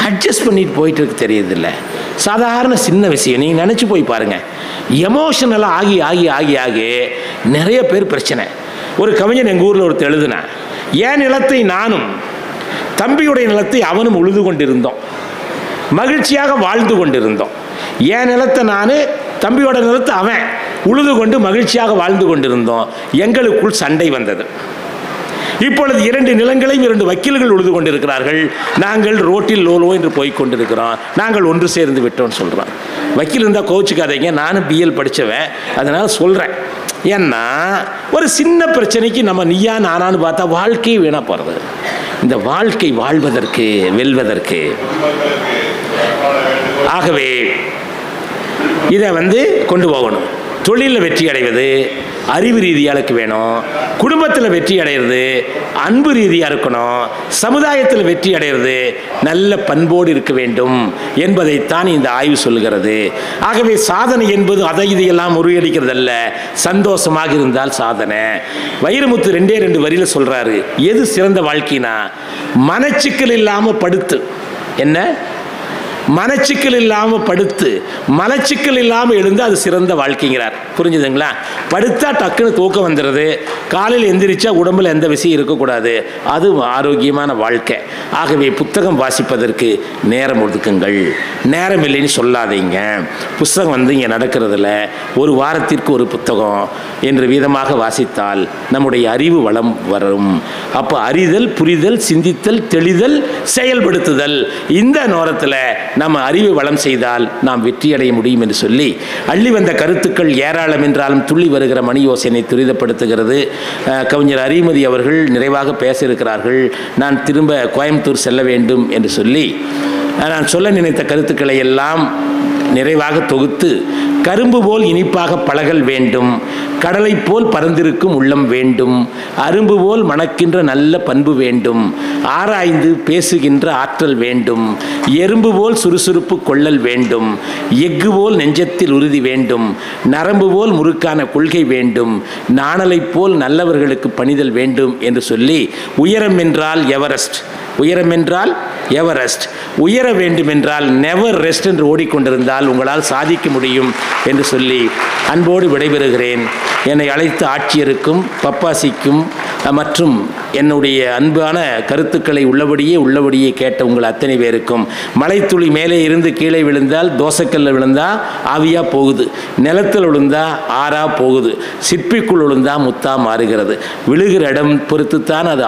அட்ஜஸ்ட் பண்ணிட்டு போயிட்டு இருக்கு, தெரியுதில்ல? சாதாரண சின்ன விஷயம். நீங்கள் நினச்சி போய் பாருங்கள், எமோஷனலாக ஆகி ஆகி ஆகி ஆகி நிறைய பேர் பிரச்சனை. ஒரு கவிஞன் எங்கள் ஊரில் ஒருத்தர் எழுதுனேன், என் நிலத்தை நானும் தம்பியுடைய நிலத்தை அவனும் உழுது கொண்டிருந்தோம், மகிழ்ச்சியாக வாழ்ந்து கொண்டிருந்தோம். என் நிலத்தை நான், தம்பியோட நிலத்தை அவன் உழுது கொண்டு மகிழ்ச்சியாக வாழ்ந்து கொண்டிருந்தோம். எங்களுக்குள் சண்டை வந்தது. இப்பொழுது 2 நிலங்களையும் 2 வக்கீல்கள் உழுது கொண்டிருக்கிறார்கள். நாங்கள் ரோட்டில் லோலோ என்று போய் கொண்டிருக்கிறோம். நாங்கள் ஒன்று சேர்ந்து விட்டோம்னு சொல்கிறோம். வக்கீல் இருந்தால் கோவிச்சுக்காதீங்க, நானும் பிஎல் படித்தவன், அதனால் சொல்கிறேன். ஏன்னா ஒரு சின்ன பிரச்சனைக்கு நம்ம நீயா நானான்னு பார்த்தா வாழ்க்கையே வீணாக போகிறது. இந்த வாழ்க்கை வாழ்வதற்கு, வெல்வதற்கு. ஆகவே இதை கொண்டு போகணும். தொழிலில் வெற்றி அடைவது அறிவு ரீதியாளுக்கு வேணும், குடும்பத்தில் வெற்றி அடைகிறது அன்பு ரீதியாக இருக்கணும், சமுதாயத்தில் வெற்றி அடைகிறது நல்ல பண்போடு இருக்க வேண்டும் என்பதைத்தான் இந்த ஆய்வு சொல்கிறது. ஆகவே சாதனை என்பது அதை இதையெல்லாம் முறியடிக்கிறதல்ல, சந்தோஷமாக இருந்தால் சாதனை. வைரமுத்து 2 வரியில் சொல்கிறாரு, எது சிறந்த வாழ்க்கைனா, மனச்சிக்கல் இல்லாமல் படுத்து, என்ன மனச்சிக்கல் இல்லாமல் படுத்து மனச்சிக்கல் இல்லாமல் எழுந்து அது சிறந்த வாழ்க்கைங்கிறார். புரிஞ்சுதுங்களா? படுத்தா டக்குன்னு தூக்கம் வந்துடுது, காலையில் எந்திரிச்சா உடம்புல எந்த விஷயம் இருக்கக்கூடாது, அது ஆரோக்கியமான வாழ்க்கை. ஆகவே புத்தகம் வாசிப்பதற்கு நேரம் ஒதுக்குங்கள். நேரம் இல்லைன்னு சொல்லாதீங்க. புத்தகம் இங்கே நடக்கிறதுல ஒரு வாரத்திற்கு ஒரு புத்தகம் என்ற விதமாக வாசித்தால் நம்முடைய அறிவு வளம் வரும். அப்போ அறிதல், புரிதல், சிந்தித்தல், தெளிதல், செயல்படுத்துதல், இந்த நேரத்தில் நம்ம அறிவு வளம் செய்தால் நாம் வெற்றி அடைய முடியும் என்று சொல்லி, அள்ளி வந்த கருத்துக்கள் ஏராளம் என்றாலும் துள்ளி வருகிற மணி யோசனை துரிதப்படுத்துகிறது. கவிஞர் அறிமதி அவர்கள் நிறைவாக பேச இருக்கிறார்கள். நான் திரும்ப கோயம்புத்தூர் செல்ல வேண்டும் என்று சொல்லி நான் சொல்ல நினைத்த கருத்துக்களை எல்லாம் நிறைவாக தொகுத்து, கரும்பு போல் இனிப்பாக பழகல் வேண்டும், கடலை போல் பறந்திருக்கும் உள்ளம் வேண்டும், அரும்பு போல் மணக்கின்ற நல்ல பண்பு வேண்டும், ஆராய்ந்து பேசுகின்ற ஆற்றல் வேண்டும், எறும்பு போல் சுறுசுறுப்பு கொள்ளல் வேண்டும், எஃகு போல் நெஞ்சத்தில் உறுதி வேண்டும், நரம்பு போல் முறுக்கான கொள்கை வேண்டும், நாணலை போல் நல்லவர்களுக்கு பணிதல் வேண்டும் என்று சொல்லி, உயரம் என்றால் எவரெஸ்ட், உயரம் என்றால் எவரெஸ்ட், உயர வேண்டும் என்றால் நெவர் ரெஸ்ட் என்று ஓடிக்கொண்டிருந்தால் உங்களால் சாதிக்க முடியும் என்று சொல்லி அன்போடு விடைபெறுகிறேன். என்னை அழைத்த ஆட்சியருக்கும் பப்பாசிக்கும் மற்றும் என்னுடைய அன்பான கருத்துக்களை உள்ளபடியே கேட்ட உங்கள் அத்தனை பேருக்கும், மலைத்துளி மேலே இருந்து கீழே விழுந்தால் தோசைக்கல்ல விழுந்தா ஆவியாக போகுது, நிலத்தில் விழுந்தா ஆறா போகுது, சிற்பிக்குள் விழுந்தா முத்தா மாறுகிறது, விழுகிற இடம் பொறுத்துத்தான் அது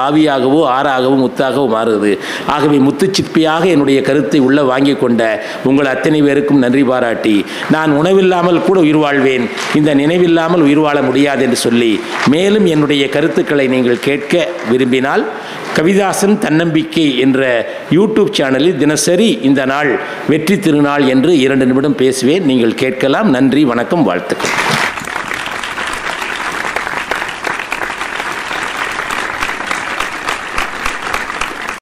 ஆவியாகவோ ஆறாகவோ முத்தாகவோ மாறுகிறது. ஆகவே முத்து சிற்பியாக என்னுடைய கருத்தை உள்ள வாங்கி கொண்ட உங்கள் அத்தனை பேருக்கும் நன்றி பாராட்டி, நான் உணவில்லாமல் கூட உயிர் வாழ்வேன், இந்த நினைவில்லாமல் உயிர் வாழ முடியாது என்று சொல்லி, மேலும் என்னுடைய கருத்துக்களை நீங்கள் கேட்க விரும்பினால் கவிதாசன் தன்னம்பிக்கை என்ற யூடியூப் சேனலில் தினசரி இந்த நாள் வெற்றி திருநாள் என்று 2 நிமிடம் பேசுவேன். நீங்கள் கேட்கலாம். நன்றி, வணக்கம், வாழ்த்துக்கள்.